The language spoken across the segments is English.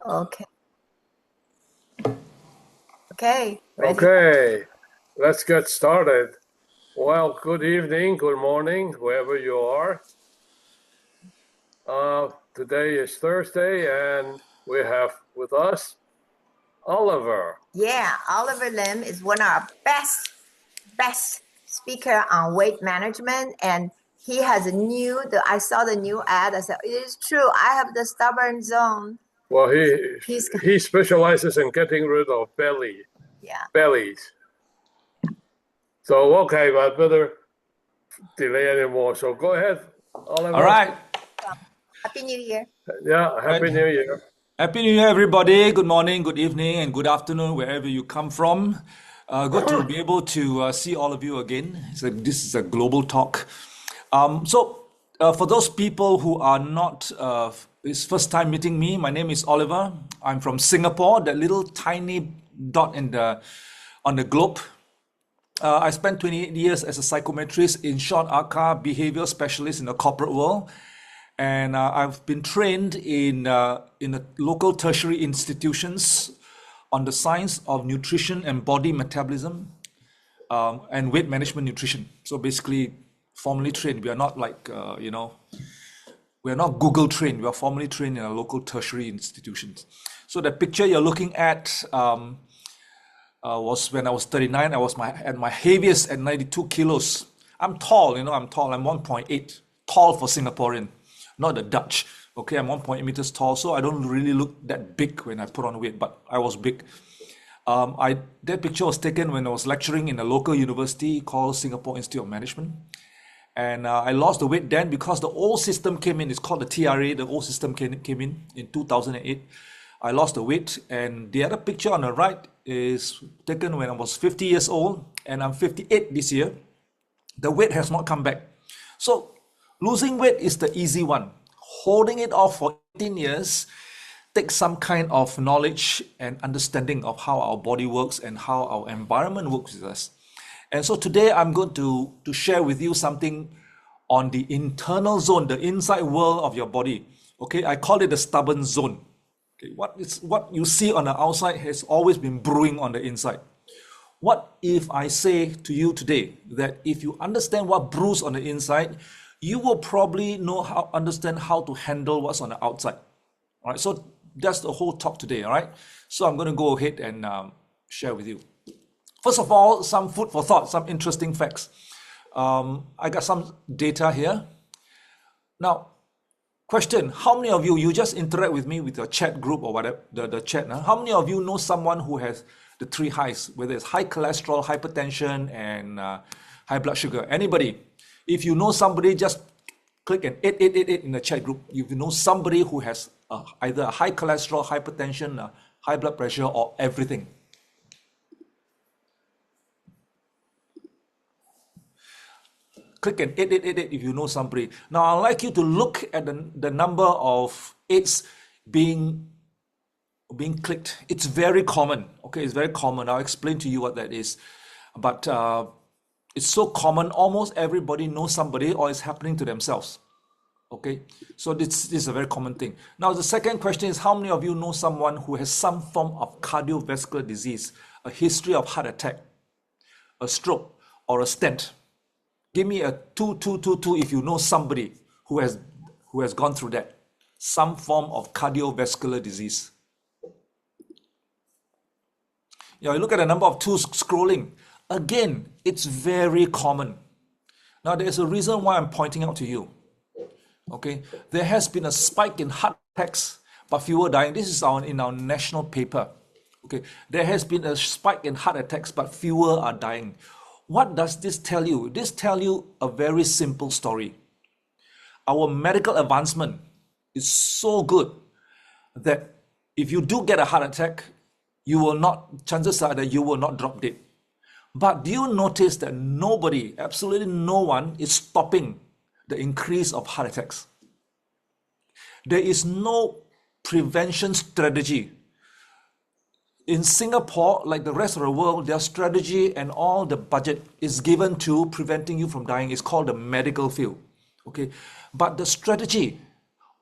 Okay. Okay. Ready? Okay, let's get started. Well, good evening, good morning, wherever you are. Today is Thursday, and we have with us Oliver. Yeah, Oliver Lim is one of our best speaker on weight management, and he has I saw the new ad. I said, it is true. I have the stubborn zone. Well, He's he specializes in getting rid of yeah. bellies. So okay, I better delay anymore. So go ahead, Oliver. All right. Happy New Year. Yeah, Happy New Year. Happy New Year, everybody. Good morning, good evening, and good afternoon, wherever you come from. Good to be able to see all of you again. This is a global talk. For those people who are not, it's first time meeting me, my name is Oliver. I'm from Singapore, that little tiny dot on the globe. I spent 28 years as a psychometrist in short ACA, behavioral specialist in the corporate world. And I've been trained in the local tertiary institutions on the science of nutrition and body metabolism and weight management nutrition. So basically, formally trained. We are not like, we're not Google trained. We are formally trained in a local tertiary institutions. So the picture you're looking at was when I was 39. I was at my heaviest at 92 kilos. I'm tall, I'm tall. I'm 1.8, tall for Singaporean. Not the Dutch. Okay, I'm 1.8 meters tall, so I don't really look that big when I put on weight, but I was big. That picture was taken when I was lecturing in a local university called Singapore Institute of Management. And I lost the weight then because the old system came in. It's called the TRA. The old system came in 2008. I lost the weight. And the other picture on the right is taken when I was 50 years old, and I'm 58 this year. The weight has not come back. So losing weight is the easy one. Holding it off for 18 years takes some kind of knowledge and understanding of how our body works and how our environment works with us. And so today I'm going to share with you something on the internal zone, the inside world of your body. Okay, I call it the stubborn zone. Okay, what you see on the outside has always been brewing on the inside. What if I say to you today that if you understand what brews on the inside, you will probably understand how to handle what's on the outside. All right, so that's the whole talk today. All right, so I'm going to go ahead and share with you. First of all, some food for thought, some interesting facts. I got some data here. Now, question: how many of you just interact with me with your chat group or whatever the chat? How many of you know someone who has the three highs, whether it's high cholesterol, hypertension, and high blood sugar? Anybody? If you know somebody, just click an 8888 in the chat group. If you know somebody who has either a high cholesterol, hypertension, high blood pressure, or everything. Click an 8888 if you know somebody. Now, I'd like you to look at the number of 8s being clicked. It's very common. Okay, it's very common. I'll explain to you what that is. But it's so common, almost everybody knows somebody or it's happening to themselves. Okay, so this is a very common thing. Now, the second question is, how many of you know someone who has some form of cardiovascular disease, a history of heart attack, a stroke, or a stent? Give me a 2222 if you know somebody who has gone through that, some form of cardiovascular disease. You look at the number of 2s scrolling. Again, it's very common. Now, there's a reason why I'm pointing out to you. Okay, there has been a spike in heart attacks, but fewer dying. This is in our national paper. Okay, there has been a spike in heart attacks, but fewer are dying. What does this tell you? This tells you a very simple story. Our medical advancement is so good that if you do get a heart attack, chances are that you will not drop dead. But do you notice that nobody, absolutely no one, is stopping the increase of heart attacks? There is no prevention strategy. In Singapore, like the rest of the world, their strategy and all the budget is given to preventing you from dying. It's called the medical field. Okay, but the strategy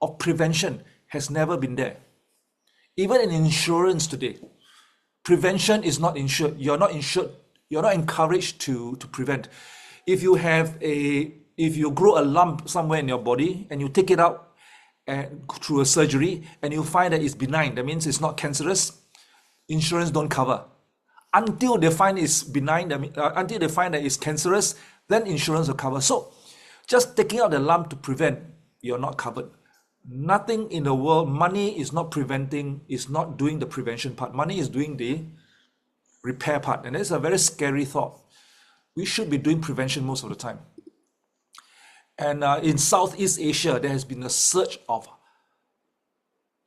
of prevention has never been there. Even in insurance today, prevention is not insured. You're not insured. You're not encouraged to prevent. If you grow a lump somewhere in your body and you take it out and through a surgery and you find that it's benign, that means it's not cancerous, insurance don't cover. Until they find it's benign, until they find that it's cancerous, then insurance will cover. So just taking out the lump to prevent, you're not covered. Nothing in the world, money is not preventing, is not doing the prevention part. Money is doing the repair part. And it's a very scary thought. We should be doing prevention most of the time. And in Southeast Asia, there has been a surge of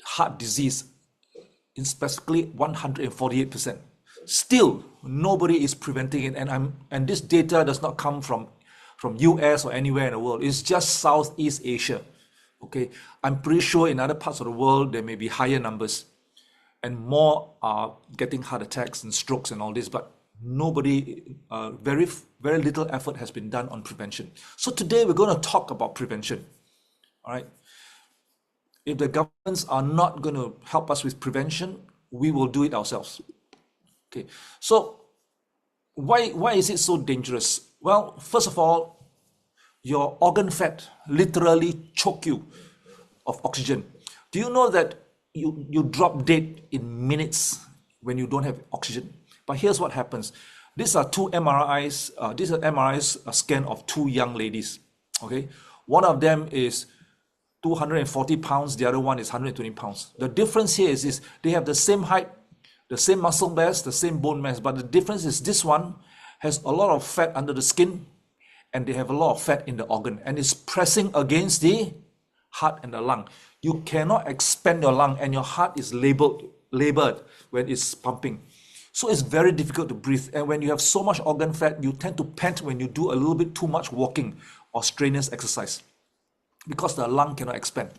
heart disease, in specifically 148%. Still, nobody is preventing it. And this data does not come from US or anywhere in the world. It's just Southeast Asia. Okay, I'm pretty sure in other parts of the world, there may be higher numbers and more are getting heart attacks and strokes and all this, but nobody, very little effort has been done on prevention. So today we're going to talk about prevention. All right. If the governments are not going to help us with prevention, we will do it ourselves. Okay. So why is it so dangerous? Well, first of all, your organ fat literally choke you of oxygen. Do you know that you drop dead in minutes when you don't have oxygen? But here's what happens. These are two MRIs. These are MRIs, a scan of two young ladies. Okay, one of them is 240 pounds. The other one is 120 pounds. The difference here is they have the same height, the same muscle mass, the same bone mass. But the difference is this one has a lot of fat under the skin, and they have a lot of fat in the organ, and it's pressing against the heart and the lung. You cannot expand your lung, and your heart is labored when it's pumping. So it's very difficult to breathe. And when you have so much organ fat, you tend to pant when you do a little bit too much walking or strenuous exercise because the lung cannot expand.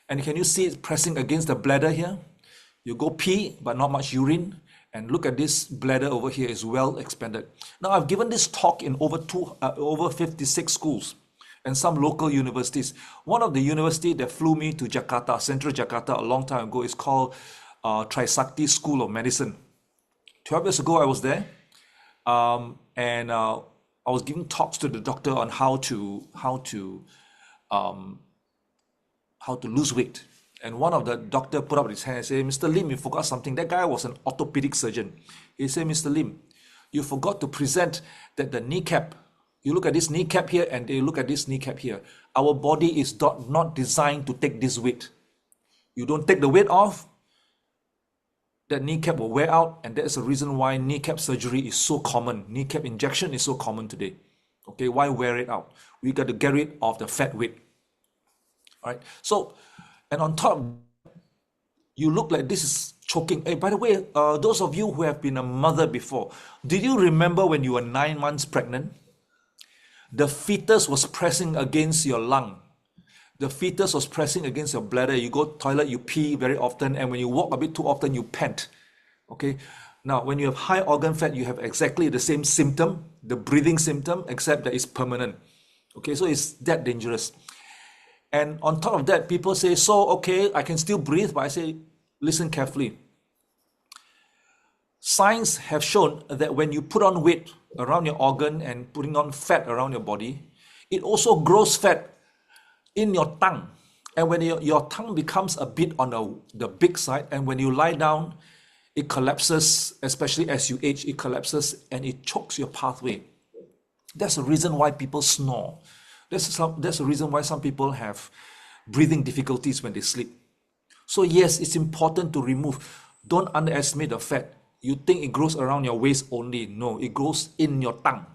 And can you see it pressing against the bladder here? You go pee, but not much urine. And look at this bladder over here is well expanded. Now, I've given this talk in over 56 schools and some local universities. One of the university that flew me to Jakarta, Central Jakarta, a long time ago is called Trisakti School of Medicine. 12 years ago, I was there, and I was giving talks to the doctor on how to lose weight. And one of the doctor put up his hand and said, "Mr. Lim, you forgot something." That guy was an orthopedic surgeon. He said, "Mr. Lim, you forgot to present that the kneecap, you look at this kneecap here and they look at this kneecap here. Our body is not designed to take this weight. You don't take the weight off, that kneecap will wear out, and that's the reason why kneecap surgery is so common. Kneecap injection is so common today. Okay, why wear it out? We got to get rid of the fat weight." All right, so, and on top, you look like this is choking. Hey, by the way, those of you who have been a mother before, did you remember when you were 9 months pregnant? The fetus was pressing against your lung. The fetus was pressing against your bladder. You go to the toilet, you pee very often, and when you walk a bit too often, you pant. Okay. Now, when you have high organ fat, you have exactly the same symptom, the breathing symptom, except that it's permanent. Okay, so it's that dangerous. And on top of that, people say, "So, okay, I can still breathe," but I say, listen carefully. Science have shown that when you put on weight around your organ and putting on fat around your body, it also grows fat in your tongue. And when your tongue becomes a bit on the big side, and when you lie down, it collapses, especially as you age, it collapses and it chokes your pathway. That's the reason why people snore. That's the reason why some people have breathing difficulties when they sleep. So yes, it's important to remove. Don't underestimate the fat. You think it grows around your waist only. No, it grows in your tongue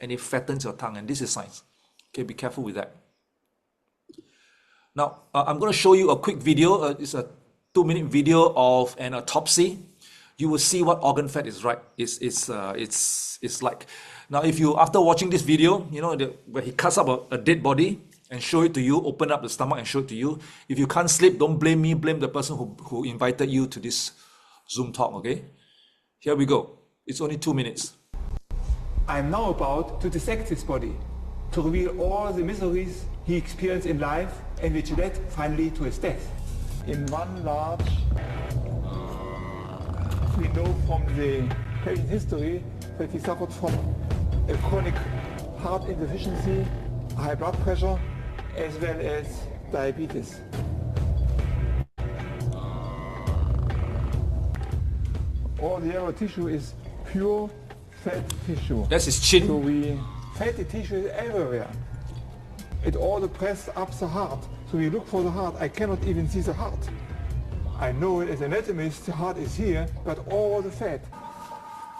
and it fattens your tongue, and this is science. Okay, be careful with that. Now, I'm going to show you a quick video. It's a 2-minute video of an autopsy. You will see what organ fat is it's like. Now, if you, after watching this video, you know, where he cuts up a dead body and show it to you, open up the stomach and show it to you. If you can't sleep, don't blame me, blame the person who invited you to this Zoom talk, okay? Here we go. It's only 2 minutes. I am now about to dissect his body, to reveal all the miseries he experienced in life and which led finally to his death. In one large know from the patient history that he suffered from a chronic heart insufficiency, high blood pressure, as well as diabetes. All the yellow tissue is pure fat tissue. That's his chin. So fatty tissue is everywhere. It all pressed up the heart. So we look for the heart. I cannot even see the heart. I know it as an anatomist, the heart is here, but all the fat.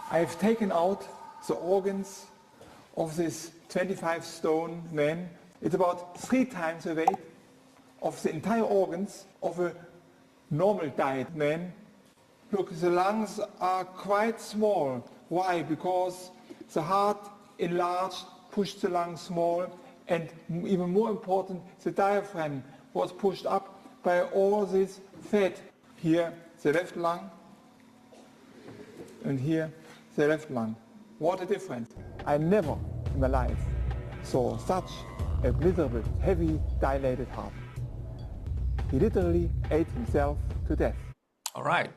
I've taken out the organs of this 25-stone man. It's about 3 times the weight of the entire organs of a normal diet man. Look, the lungs are quite small. Why? Because the heart enlarged, pushed the lungs small, and even more important, the diaphragm was pushed up by all this fat. Here, the left lung, and here, the left lung. What a difference. I never in my life saw such a miserable, heavy, dilated heart. He literally ate himself to death. All right.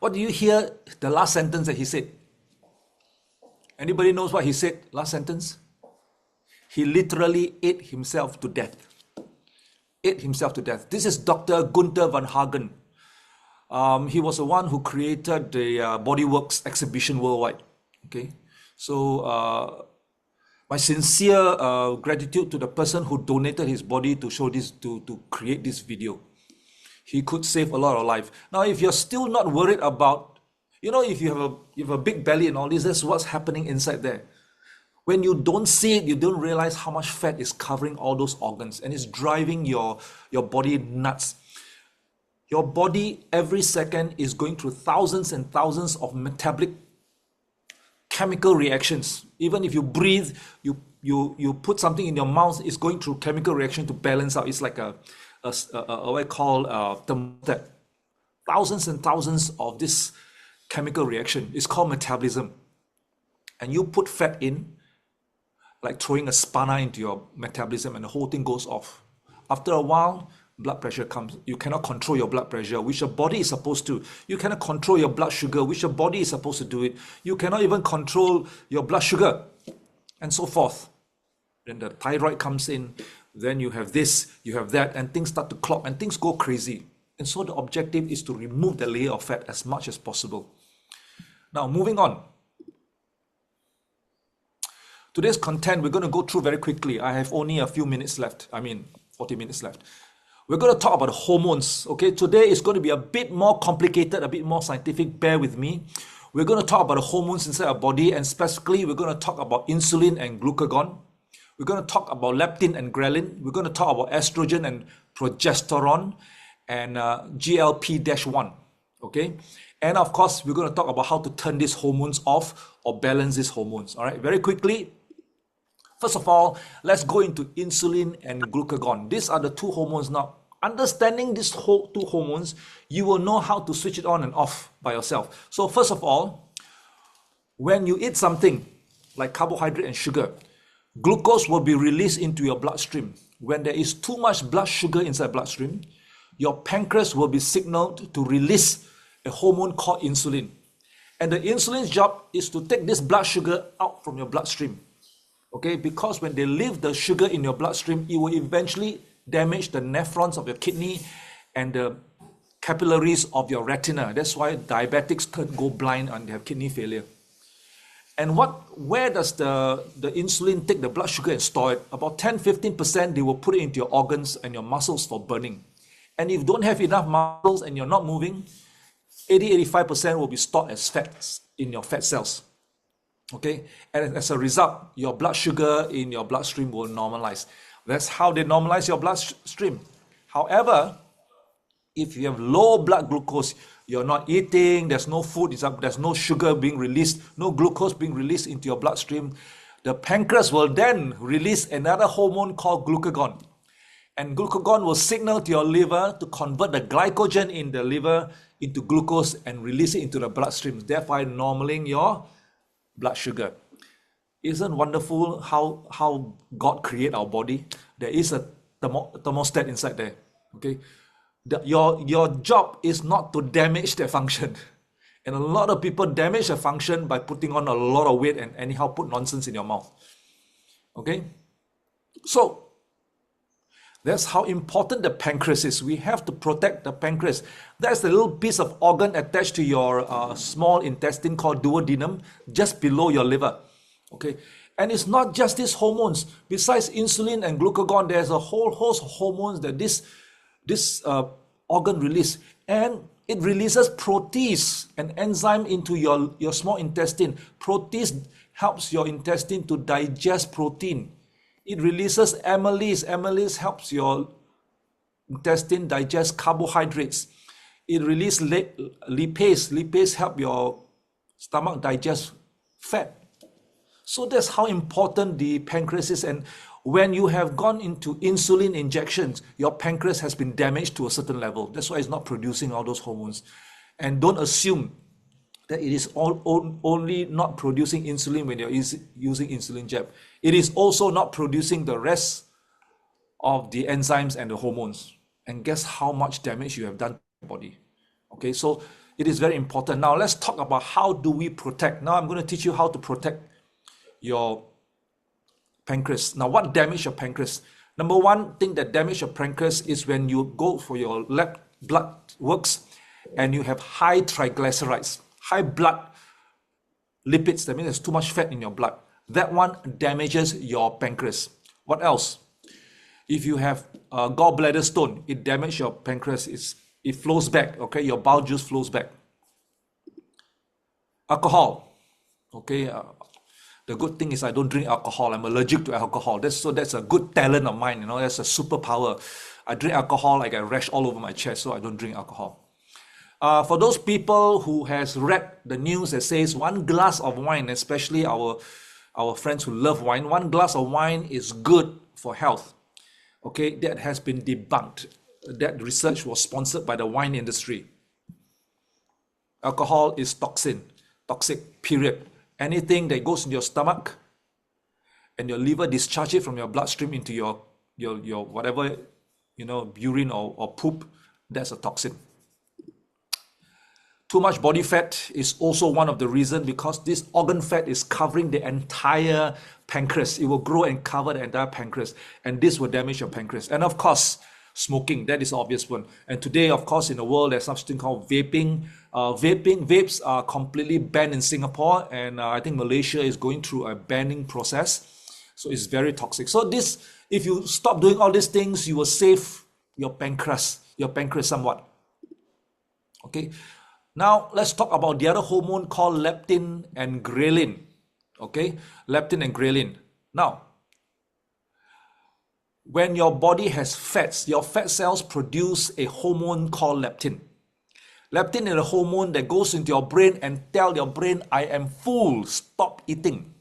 What do you hear the last sentence that he said? Anybody knows what he said last sentence? He literally ate himself to death. Ate himself to death. This is Dr. Gunther van Hagen. He was the one who created the Bodyworks exhibition worldwide. Okay, so my sincere gratitude to the person who donated his body to show this, to create this video. He could save a lot of life. Now, if you're still not worried about, if you have a big belly and all this, that's what's happening inside there. When you don't see it, you don't realize how much fat is covering all those organs, and it's driving your body nuts. Your body every second is going through thousands and thousands of metabolic chemical reactions. Even if you breathe, you put something in your mouth, it's going through chemical reaction to balance out. It's like what I call thermostat. Thousands and thousands of this chemical reaction. It's called metabolism. And you put fat in, like throwing a spanner into your metabolism, and the whole thing goes off. After a while, blood pressure comes. You cannot control your blood pressure, which your body is supposed to. You cannot control your blood sugar, which your body is supposed to do it. You cannot even control your blood sugar, and so forth. Then the thyroid comes in, then you have this, you have that, and things start to clog, and things go crazy. And so the objective is to remove the layer of fat as much as possible. Now, moving on. Today's content, we're going to go through very quickly. I have only a few minutes left. 40 minutes left. We're going to talk about the hormones. Okay, today is going to be a bit more complicated, a bit more scientific. Bear with me. We're going to talk about the hormones inside our body, and specifically, we're going to talk about insulin and glucagon. We're going to talk about leptin and ghrelin. We're going to talk about estrogen and progesterone and GLP-1. Okay, and of course, we're going to talk about how to turn these hormones off or balance these hormones. All right, very quickly. First of all, let's go into insulin and glucagon. These are the 2 hormones. Now, understanding these 2 hormones, you will know how to switch it on and off by yourself. So first of all, when you eat something like carbohydrate and sugar, glucose will be released into your bloodstream. When there is too much blood sugar inside bloodstream, your pancreas will be signaled to release a hormone called insulin. And the insulin's job is to take this blood sugar out from your bloodstream. Okay, because when they leave the sugar in your bloodstream, it will eventually damage the nephrons of your kidney and the capillaries of your retina. That's why diabetics go blind and they have kidney failure. And where does the insulin take the blood sugar and store it? About 10-15% they will put it into your organs and your muscles for burning. And if you don't have enough muscles and you're not moving, 80-85% will be stored as fats in your fat cells. Okay, and as a result, your blood sugar in your bloodstream will normalize. That's how they normalize your bloodstream. However, if you have low blood glucose, you're not eating, there's no food, there's no sugar being released, no glucose being released into your bloodstream, the pancreas will then release another hormone called glucagon. And glucagon will signal to your liver to convert the glycogen in the liver into glucose and release it into the bloodstream, thereby normaling your blood sugar. Isn't wonderful how God created our body? There is a thermostat inside there. Okay, your job is not to damage their function. And a lot of people damage the function by putting on a lot of weight and anyhow put nonsense in your mouth. Okay? So, that's how important the pancreas is. We have to protect the pancreas. That's the little piece of organ attached to your small intestine called duodenum, just below your liver. Okay, and it's not just these hormones. Besides insulin and glucagon, there's a whole host of hormones that this organ releases, and it releases protease, an enzyme into your small intestine. Protease helps your intestine to digest protein. It releases amylase. Amylase helps your intestine digest carbohydrates. It releases lipase. Lipase help your stomach digest fat. So that's how important the pancreas is. And when you have gone into insulin injections, your pancreas has been damaged to a certain level. That's why it's not producing all those hormones. And don't assume that it is only not producing insulin when you're using insulin jab. It is also not producing the rest of the enzymes and the hormones. And guess how much damage you have done to your body. Okay, so it is very important. Now let's talk about how do we protect. Now I'm going to teach you how to protect your pancreas. Now, what damage your pancreas? Number one thing that damage your pancreas is when you go for your lab blood works and you have high triglycerides, high blood lipids. That means there's too much fat in your blood. That one damages your pancreas. What else? If you have gallbladder stone, it damages your pancreas. It flows back. Okay, your bowel juice flows back. Alcohol. Okay. The good thing is I don't drink alcohol. I'm allergic to alcohol. That's a good talent of mine. That's a superpower. I drink alcohol, I get rash all over my chest, so I don't drink alcohol. For those people who has read the news that says 1 glass of wine, especially our friends who love wine, 1 glass of wine is good for health. Okay, that has been debunked. That research was sponsored by the wine industry. Alcohol is toxic, period. Anything that goes in your stomach and your liver discharge it from your bloodstream into your whatever, urine or poop, that's a toxin. Too much body fat is also one of the reasons, because this organ fat is covering the entire pancreas. It will grow and cover the entire pancreas, and this will damage your pancreas. And of course, smoking, that is the obvious one. And today, of course, in the world, there's something called vaping. Vapes are completely banned in Singapore, and I think Malaysia is going through a banning process. So it's very toxic. So if you stop doing all these things, you will save your pancreas somewhat. Okay. Now let's talk about the other hormone called leptin and ghrelin. Okay, leptin and ghrelin. Now, when your body has fats, your fat cells produce a hormone called leptin. Leptin is a hormone that goes into your brain and tell your brain, I am full, stop eating.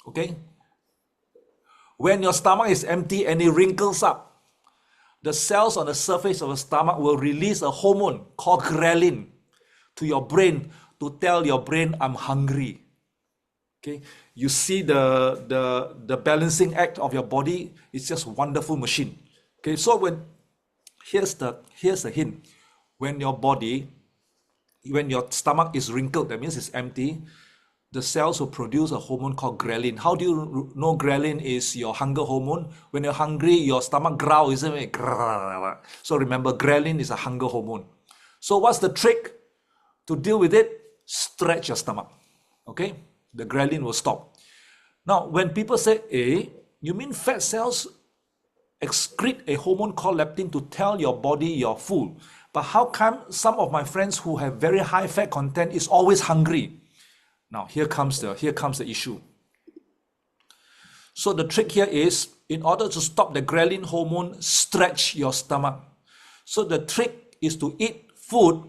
Okay? When your stomach is empty and it wrinkles up, the cells on the surface of the stomach will release a hormone called ghrelin to your brain to tell your brain, I'm hungry. Okay? You see the balancing act of your body. It's just a wonderful machine. Okay, so here's the hint. When your stomach is wrinkled, that means it's empty, the cells will produce a hormone called ghrelin. How do you know ghrelin is your hunger hormone? When you're hungry, your stomach growls, isn't it? So remember, ghrelin is a hunger hormone. So what's the trick to deal with it? Stretch your stomach. Okay? The ghrelin will stop. Now, when people say, you mean fat cells excrete a hormone called leptin to tell your body you're full? But how come some of my friends who have very high fat content is always hungry? Now, here comes the issue. So the trick here is, in order to stop the ghrelin hormone, stretch your stomach. So the trick is to eat food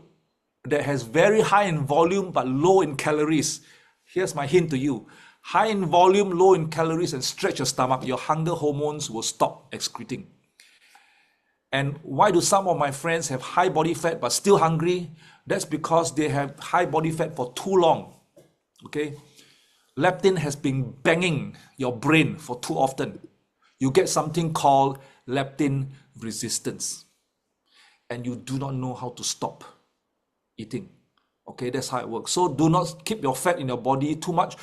that has very high in volume but low in calories. Here's my hint to you. High in volume, low in calories, and stretch your stomach. Your hunger hormones will stop excreting. And why do some of my friends have high body fat but still hungry? That's because they have high body fat for too long. Okay? Leptin has been banging your brain for too often. You get something called leptin resistance. And you do not know how to stop eating. Okay, that's how it works. So do not keep your fat in your body too much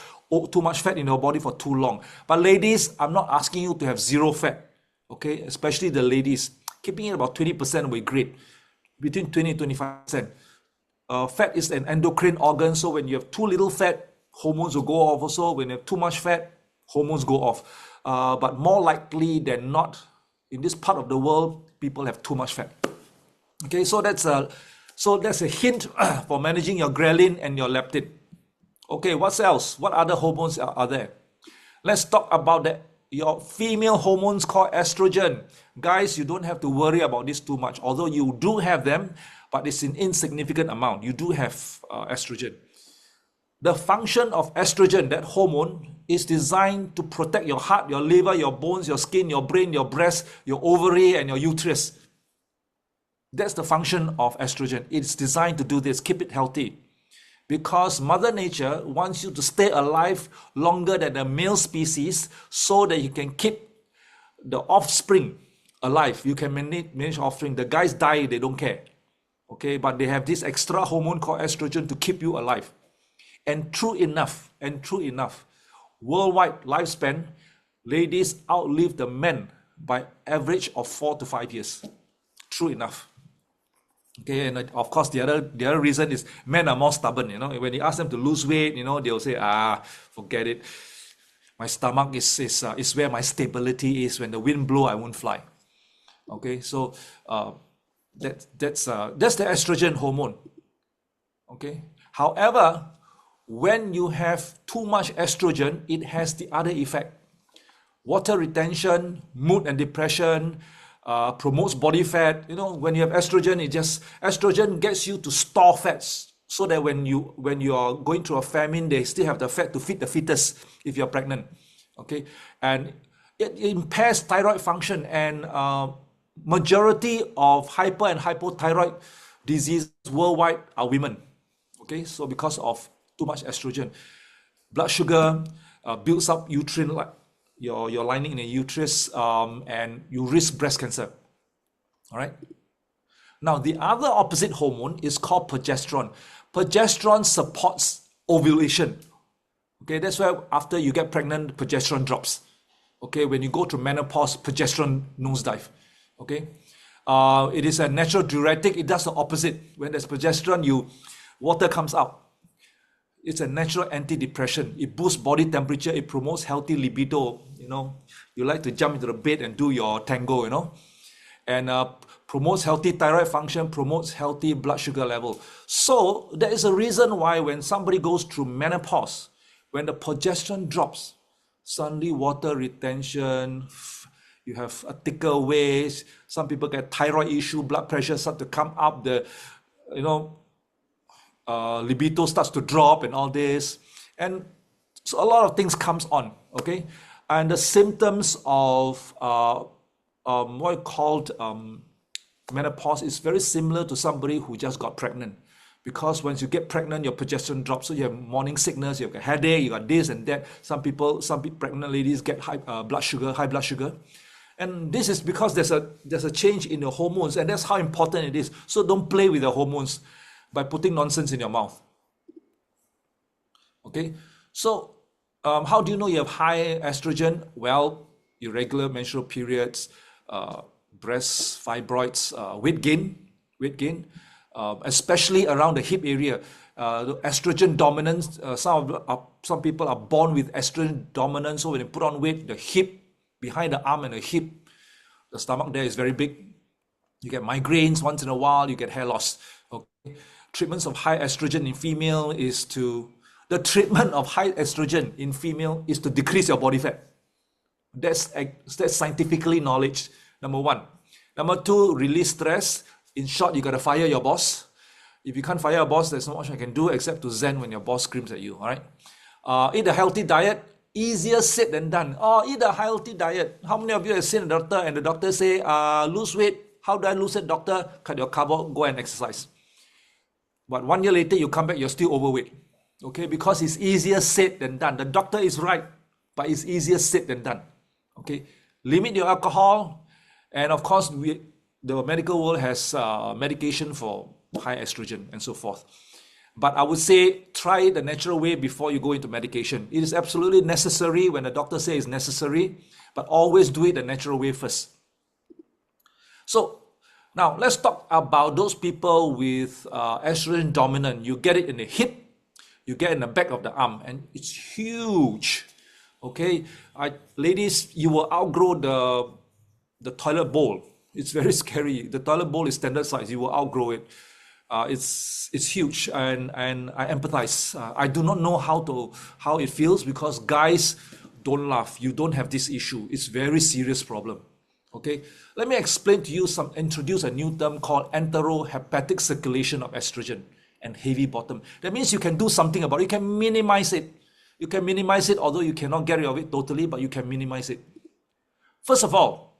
fat in your body for too long. But ladies, I'm not asking you to have zero fat. Okay, especially the ladies. Keeping it about 20% will be great. Between 20 and 25%. Fat is an endocrine organ, so when you have too little fat, hormones will go off also. When you have too much fat, hormones go off. But more likely than not, in this part of the world, people have too much fat. Okay, so that's a hint for managing your ghrelin and your leptin. Okay, what else? What other hormones are there? Let's talk about your female hormones called estrogen. Guys, you don't have to worry about this too much, although you do have them, but it's in insignificant amount. You do have estrogen. The function of estrogen, that hormone, is designed to protect your heart, your liver, your bones, your skin, your brain, your breast, your ovary, and your uterus. That's the function of estrogen. It's designed to do this, keep it healthy. Because Mother Nature wants you to stay alive longer than the male species so that you can keep the offspring alive. You can manage offspring. The guys die, they don't care. Okay, but they have this extra hormone called estrogen to keep you alive. And true enough, worldwide lifespan, ladies outlive the men by average of 4 to 5 years. True enough. Okay, and of course the other reason is men are more stubborn. When you ask them to lose weight, they'll say, forget it. My stomach is where my stability is. When the wind blow, I won't fly. Okay, so that's the estrogen hormone. Okay, however, when you have too much estrogen, it has the other effect. Water retention, mood and depression, promotes body fat. When you have estrogen, estrogen gets you to store fats so that when you are going through a famine, they still have the fat to feed the fetus if you're pregnant. Okay, and it impairs thyroid function, and majority of hyper and hypothyroid disease worldwide are women. Okay, so because of too much estrogen, blood sugar builds up uterine, your lining in the uterus, and you risk breast cancer. All right. Now, the other opposite hormone is called progesterone. Progesterone supports ovulation. Okay, that's why after you get pregnant, progesterone drops. Okay, when you go through menopause, progesterone nosedive. Okay, it is a natural diuretic. It does the opposite. When there's progesterone, water comes out. It's a natural antidepressant. It boosts body temperature. It promotes healthy libido. You like to jump into the bed and do your tango, and promotes healthy thyroid function, promotes healthy blood sugar level. So there is a reason why when somebody goes through menopause, when the progesterone drops, suddenly water retention, you have a thicker waist, some people get thyroid issue, blood pressure start to come up, libido starts to drop and all this. And so a lot of things comes on, okay? And the symptoms of what called menopause is very similar to somebody who just got pregnant. Because once you get pregnant, your progesterone drops, so you have morning sickness, you have a headache, you got this and that. Some pregnant ladies get high blood sugar. And this is because there's a change in the hormones, and that's how important it is. So don't play with the hormones by putting nonsense in your mouth. Okay, so how do you know you have high estrogen? Well, irregular menstrual periods, breast fibroids, weight gain, especially around the hip area. The estrogen dominance, some people are born with estrogen dominance, so when they put on weight, the hip, behind the arm and the hip, the stomach there is very big. You get migraines once in a while, you get hair loss. Okay. Treatments of high estrogen in female is to decrease your body fat. That's scientifically knowledge, number one. Number two, release stress. In short, you got to fire your boss. If you can't fire your boss, there's not much I can do except to zen when your boss screams at you, all right? Eat a healthy diet. Easier said than done. Eat a healthy diet. How many of you have seen a doctor and the doctor say, lose weight? How do I lose it, doctor? Cut your carb, go and exercise. But 1 year later, you come back, you're still overweight. Okay, because it's easier said than done. The doctor is right, but it's easier said than done. Okay, limit your alcohol. And of course, the medical world has medication for high estrogen and so forth. But I would say try it the natural way before you go into medication. It is absolutely necessary when the doctor says it's necessary, but always do it the natural way first. So now let's talk about those people with estrogen dominant. You get it in the hip, you get it in the back of the arm, and it's huge. Okay, ladies, you will outgrow the toilet bowl. It's very scary. The toilet bowl is standard size. You will outgrow it. It's huge, and I empathize. I do not know how it feels, because guys, don't laugh. You don't have this issue. It's very serious problem. Okay, let me explain to you introduce a new term called enterohepatic circulation of estrogen and heavy bottom. That means you can do something about it. You can minimize it. You can minimize it, although you cannot get rid of it totally, but you can minimize it. First of all,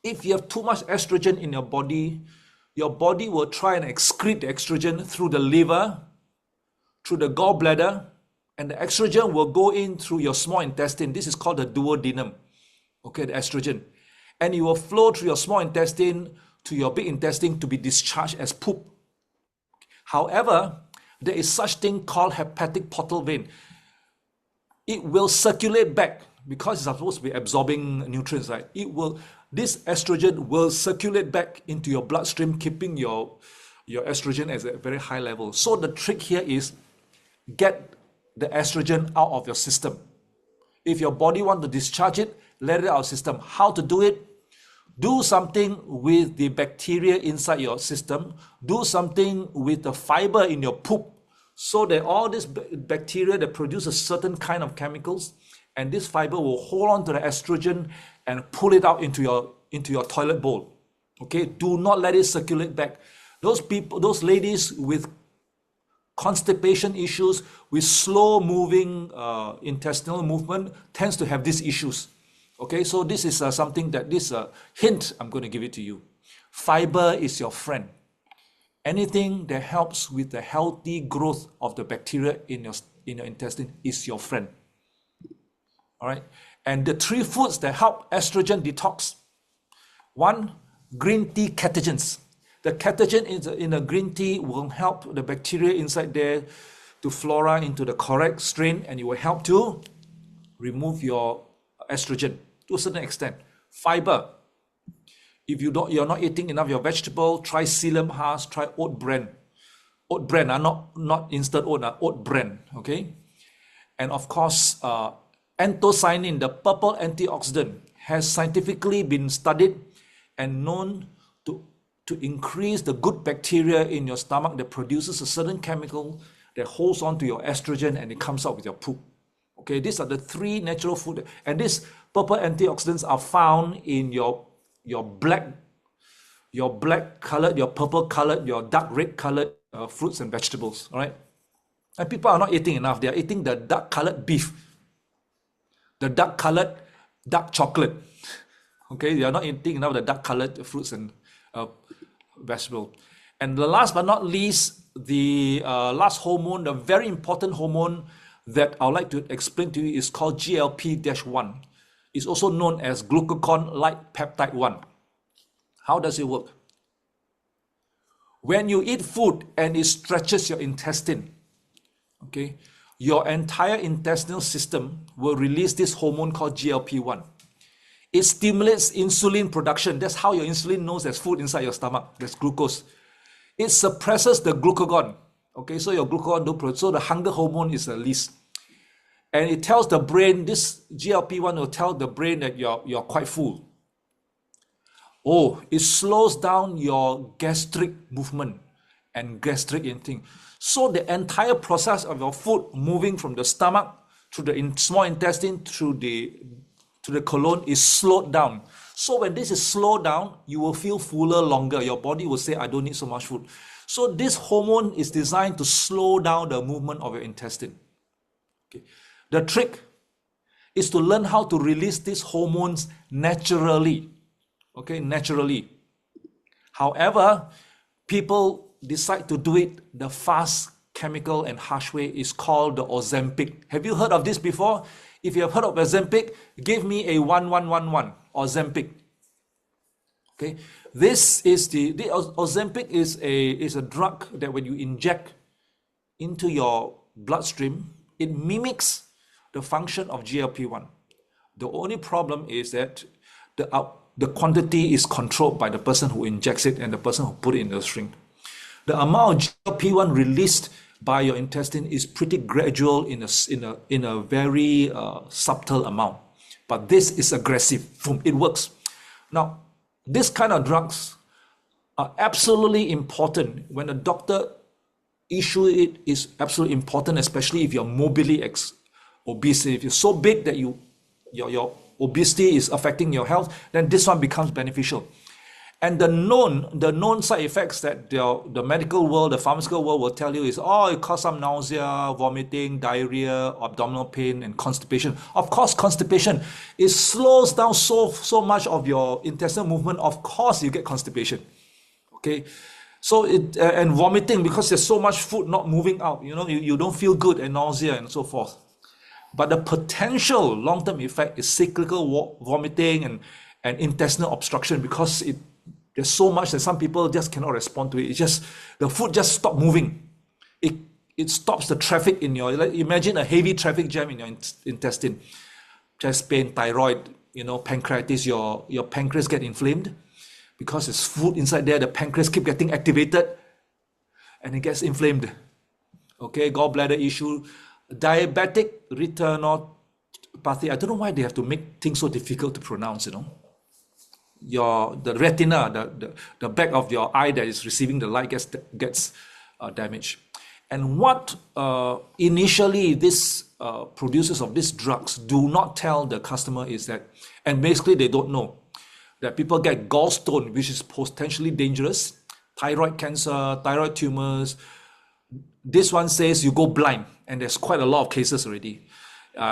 if you have too much estrogen in your body will try and excrete the estrogen through the liver, through the gallbladder, and the estrogen will go in through your small intestine. This is called the duodenum, okay, the estrogen. And it will flow through your small intestine to your big intestine to be discharged as poop. However, there is such thing called hepatic portal vein. It will circulate back because it's supposed to be absorbing nutrients, right? This estrogen will circulate back into your bloodstream, keeping your estrogen at a very high level. So the trick here is get the estrogen out of your system. If your body wants to discharge it, let it out of the system. How to do it? Do something with the bacteria inside your system. Do something with the fiber in your poop, so that all this bacteria that produce a certain kind of chemicals, and this fiber will hold on to the estrogen and pull it out into your toilet bowl. Okay, do not let it circulate back. Those ladies with constipation issues, with slow moving intestinal movement, tends to have these issues. Okay, so this is something that this hint I'm going to give it to you. Fiber is your friend. Anything that helps with the healthy growth of the bacteria in your intestine is your friend. All right, and the 3 foods that help estrogen detox. 1, green tea catechins. The catechin in the green tea will help the bacteria inside there to flora into the correct strain, and it will help to remove your estrogen to a certain extent. Fiber. If you're not eating enough your vegetable, try psyllium husk, try oat bran. Oat bran, not instant oat, oat bran, okay? And of course, anthocyanin, the purple antioxidant, has scientifically been studied and known to increase the good bacteria in your stomach that produces a certain chemical that holds on to your estrogen, and it comes out with your poop. Okay, these are the 3 natural food, and these purple antioxidants are found in your black colored, your purple colored, your dark red colored fruits and vegetables. All right, and people are not eating enough. They are eating the dark colored beef, the dark colored dark chocolate. Okay, they are not eating enough of the dark colored fruits and vegetables. And the last but not least, the last hormone, the very important hormone that I would like to explain to you is called GLP-1. It's also known as glucagon-like peptide 1. How does it work? When you eat food and it stretches your intestine, okay, your entire intestinal system will release this hormone called GLP-1. It stimulates insulin production. That's how your insulin knows there's food inside your stomach. There's glucose. It suppresses the glucagon. Okay, so your glucagon don't produce. So the hunger hormone is released. And it tells the brain, this GLP-1 will tell the brain that you're quite full. Oh, it slows down your gastric movement and gastric eating. So the entire process of your food moving from the stomach through the small intestine to the colon is slowed down. So when this is slowed down, you will feel fuller longer. Your body will say, I don't need so much food. So this hormone is designed to slow down the movement of your intestine. Okay. The trick is to learn how to release these hormones naturally. Okay, naturally. However, people decide to do it the fast, chemical, and harsh way. Is called the Ozempic. Have you heard of this before? If you have heard of Ozempic, give me a 1111, Ozempic. Okay, this is the Ozempic is a drug that when you inject into your bloodstream, it mimics the function of GLP-1. The only problem is that the quantity is controlled by the person who injects it and the person who put it in the string. The amount of GLP-1 released by your intestine is pretty gradual in a very subtle amount. But this is aggressive. It works. Now, this kind of drugs are absolutely important. When a doctor issue it, is absolutely important, especially if you're morbidly obese. If you're so big that your obesity is affecting your health, then this one becomes beneficial. And the known side effects that the medical world, the pharmaceutical world will tell you is, oh, it causes some nausea, vomiting, diarrhea, abdominal pain, and constipation. Of course, constipation, it slows down so much of your intestinal movement. Of course, you get constipation. Okay, so and vomiting, because there's so much food not moving out. You don't feel good, and nausea and so forth. But the potential long-term effect is cyclical vomiting and intestinal obstruction, because there's so much that some people just cannot respond to it. It's just the food just stops moving. It stops the traffic in your. Imagine a heavy traffic jam in your intestine. Chest pain, thyroid, pancreatitis. Your pancreas get inflamed because there's food inside there. The pancreas keep getting activated, and it gets inflamed. Okay, gallbladder issue, diabetic retinopathy. I don't know why they have to make things so difficult to pronounce. The retina, the back of your eye that is receiving the light gets damaged. And what initially this producers of these drugs do not tell the customer is that, and basically they don't know, that people get gallstone, which is potentially dangerous, thyroid cancer, thyroid tumors. This one says you go blind, and there's quite a lot of cases already.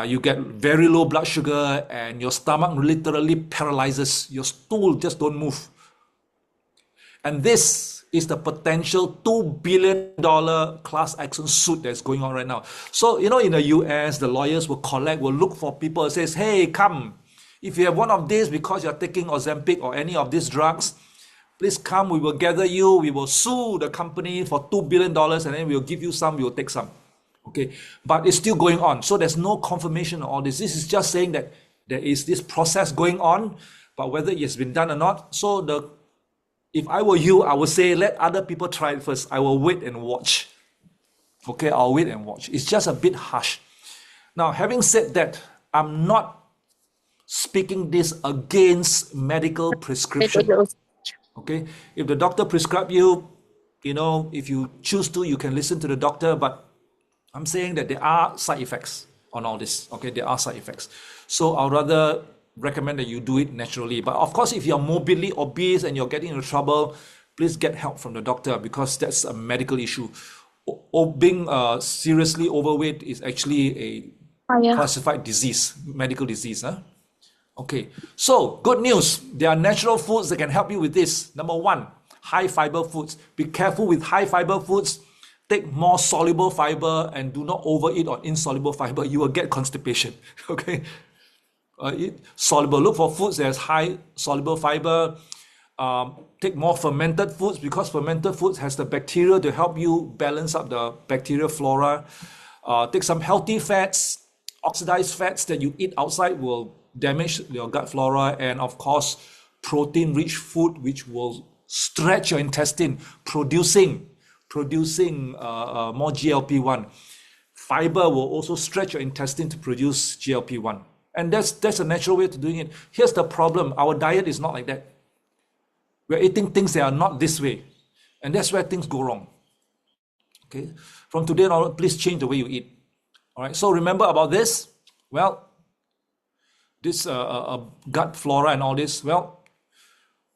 You get very low blood sugar, and your stomach literally paralyzes. Your stool just don't move. And this is the potential $2 billion class action suit that's going on right now. So, in the US, the lawyers will look for people and says, hey, come. If you have one of these because you're taking Ozempic or any of these drugs, please come, we will gather you, we will sue the company for $2 billion, and then we'll give you some, we'll take some. Okay, but it's still going on. So there's no confirmation of all this. This is just saying that there is this process going on, but whether it has been done or not. So if I were you, I would say let other people try it first. I will wait and watch. Okay, I'll wait and watch. It's just a bit harsh. Now, having said that, I'm not speaking this against medical prescription. Okay, if the doctor prescribe you, if you choose to, you can listen to the doctor, but I'm saying that there are side effects on all this. Okay, there are side effects. So I'll rather recommend that you do it naturally. But of course, if you're morbidly obese and you're getting into trouble, please get help from the doctor, because that's a medical issue. Being seriously overweight is actually a classified disease, medical disease. Huh? Okay, so good news. There are natural foods that can help you with this. Number one, high fiber foods. Be careful with high fiber foods. Take more soluble fiber and do not overeat on insoluble fiber. You will get constipation. Okay, eat soluble. Look for foods that has high soluble fiber. Take more fermented foods, because fermented foods has the bacteria to help you balance up the bacterial flora. Take some healthy fats. Oxidized fats that you eat outside will damage your gut flora, and of course, protein-rich food which will stretch your intestine, producing more GLP-1. Fiber will also stretch your intestine to produce GLP-1. And that's a natural way to doing it. Here's the problem. Our diet is not like that. We're eating things that are not this way. And that's where things go wrong. Okay. From today on, please change the way you eat. All right. So remember about this. Well, this gut flora and all this. Well,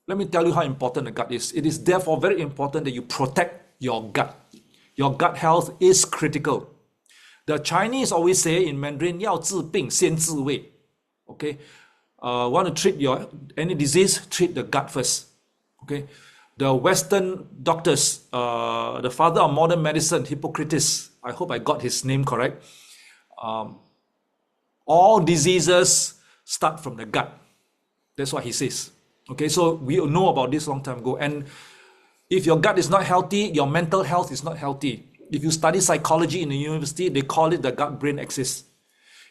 let me tell you how important the gut is. It is therefore very important that you protect your gut. Your gut health is critical. The Chinese always say in Mandarin, 要治病先治胃. Okay, want to treat any disease, treat the gut first. Okay, the Western doctors, the father of modern medicine, Hippocrates, I hope I got his name correct. All diseases start from the gut. That's what he says. Okay, so we know about this long time ago. And if your gut is not healthy, your mental health is not healthy. If you study psychology in the university, they call it the gut-brain axis.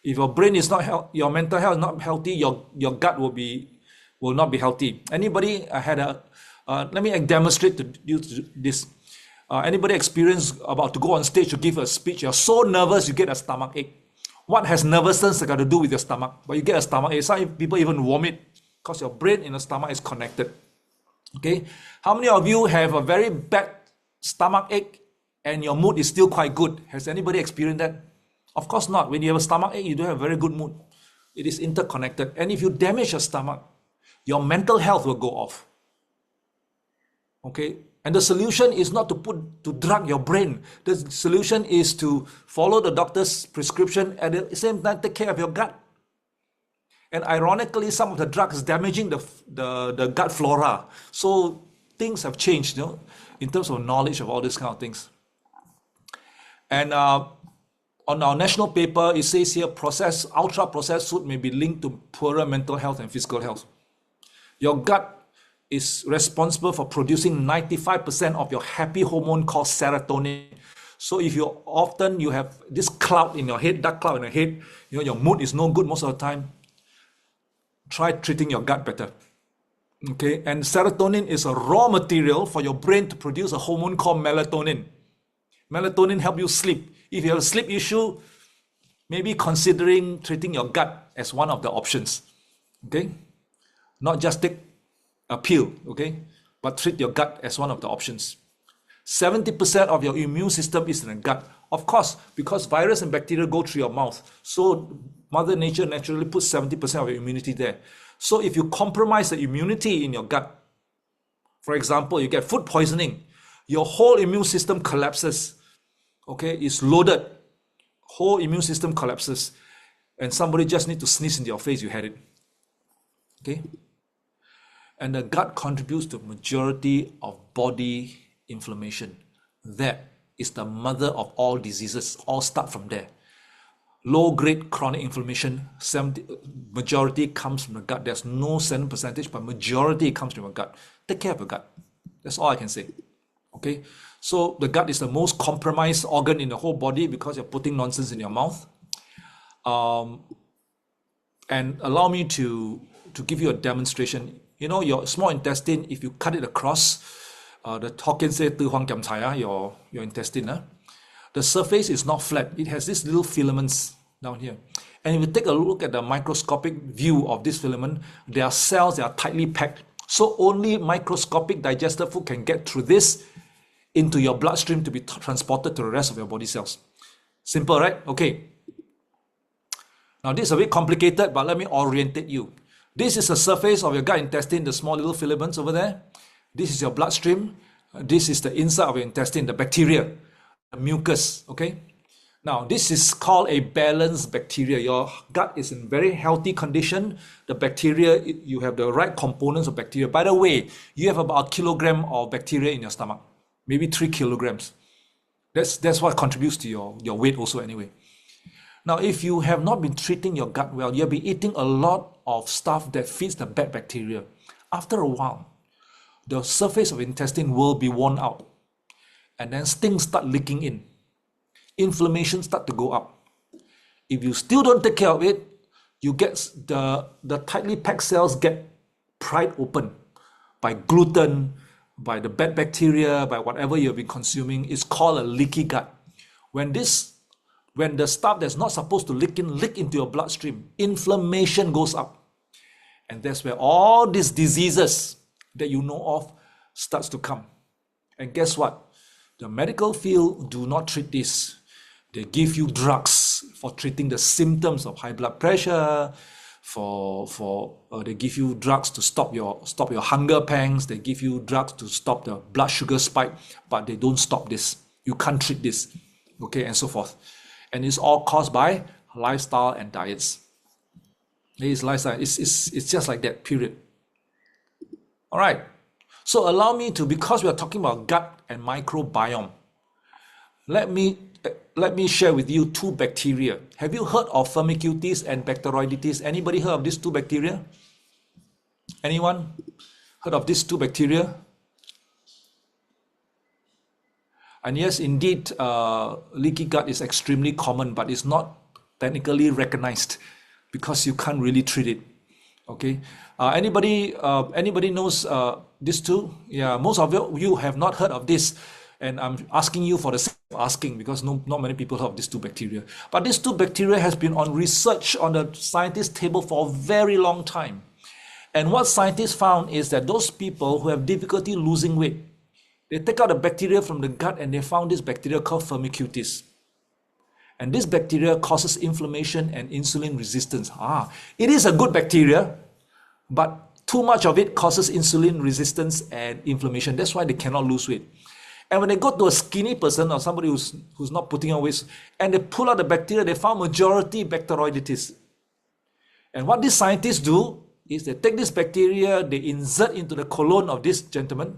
If your brain is not your mental health is not healthy, your gut will not be healthy. Anybody had a let me demonstrate to you this. Anybody experience about to go on stage to give a speech? You're so nervous, you get a stomach ache. What has nervousness got to do with your stomach? But you get a stomach ache. Some people even vomit because your brain and the stomach is connected. Okay, how many of you have a very bad stomach ache and your mood is still quite good? Has anybody experienced that? Of course not. When you have a stomach ache, you don't have a very good mood. It is interconnected. And if you damage your stomach, your mental health will go off. Okay, and the solution is not to drug your brain. The solution is to follow the doctor's prescription, at the same time take care of your gut. And ironically, some of the drugs damaging the gut flora. So things have changed, in terms of knowledge of all these kind of things. And on our national paper, it says here, ultra-processed food may be linked to poorer mental health and physical health. Your gut is responsible for producing 95% of your happy hormone called serotonin. So if you have this cloud in your head, dark cloud in your head, your mood is no good most of the time, try treating your gut better. Okay, and serotonin is a raw material for your brain to produce a hormone called melatonin. Melatonin helps you sleep. If you have a sleep issue, maybe considering treating your gut as one of the options. Okay, not just take a pill, okay, but treat your gut as one of the options. 70% of your immune system is in the gut. Of course, because virus and bacteria go through your mouth, so Mother Nature naturally puts 70% of your immunity there. So if you compromise the immunity in your gut, for example, you get food poisoning, your whole immune system collapses. Okay, it's loaded. Whole immune system collapses. And somebody just need to sneeze in your face, you had it. Okay? And the gut contributes to majority of body inflammation. That is the mother of all diseases. All start from there. Low-grade chronic inflammation, majority comes from the gut. There's no certain percentage, but majority comes from your gut. Take care of your gut. That's all I can say. Okay? So the gut is the most compromised organ in the whole body because you're putting nonsense in your mouth. And allow me to give you a demonstration. Your small intestine, if you cut it across, the Hokkien say "tu huang kiam cai," your intestine, the surface is not flat. It has these little filaments down here. And if you take a look at the microscopic view of this filament, there are cells that are tightly packed. So only microscopic digested food can get through this into your bloodstream to be transported to the rest of your body cells. Simple, right? Okay. Now this is a bit complicated, but let me orientate you. This is the surface of your gut intestine, the small little filaments over there. This is your bloodstream. This is the inside of your intestine, the bacteria, the mucus, okay? Now, this is called a balanced bacteria. Your gut is in very healthy condition. The bacteria, you have the right components of bacteria. By the way, you have about a kilogram of bacteria in your stomach, maybe 3 kilograms. That's what contributes to your weight also anyway. Now, if you have not been treating your gut well, you'll be eating a lot of stuff that feeds the bad bacteria. After a while, the surface of intestine will be worn out. And then things start leaking in. Inflammation start to go up. If you still don't take care of it, you get the tightly packed cells get pried open by gluten, by the bad bacteria, by whatever you've been consuming. It's called a leaky gut. When the stuff that's not supposed to leak into your bloodstream, inflammation goes up. And that's where all these diseases that you know of starts to come. And guess what? The medical field do not treat this. They give you drugs for treating the symptoms of high blood pressure, they give you drugs to stop your hunger pangs, they give you drugs to stop the blood sugar spike, but they don't stop this. You can't treat this, okay, and so forth. And it's all caused by lifestyle and diets. It's lifestyle. It's just like that, period. All right. So allow me to, because we are talking about gut and microbiome, let me share with you 2 bacteria. Have you heard of Firmicutes and Bacteroidetes? Anybody heard of these 2 bacteria? Anyone heard of these 2 bacteria? And yes, indeed, leaky gut is extremely common, but it's not technically recognized because you can't really treat it. Okay. Anybody knows this too? Yeah, most of you have not heard of this, and I'm asking you for the sake of asking because not many people heard of these two bacteria. But these two bacteria has been on research on the scientist table for a very long time. And what scientists found is that those people who have difficulty losing weight, they take out the bacteria from the gut and they found this bacteria called Firmicutes. And this bacteria causes inflammation and insulin resistance. It is a good bacteria, but too much of it causes insulin resistance and inflammation. That's why they cannot lose weight. And when they go to a skinny person or somebody who's not putting on weight, and they pull out the bacteria, they found majority Bacteroidetes. And what these scientists do is they take this bacteria, they insert into the colon of this gentleman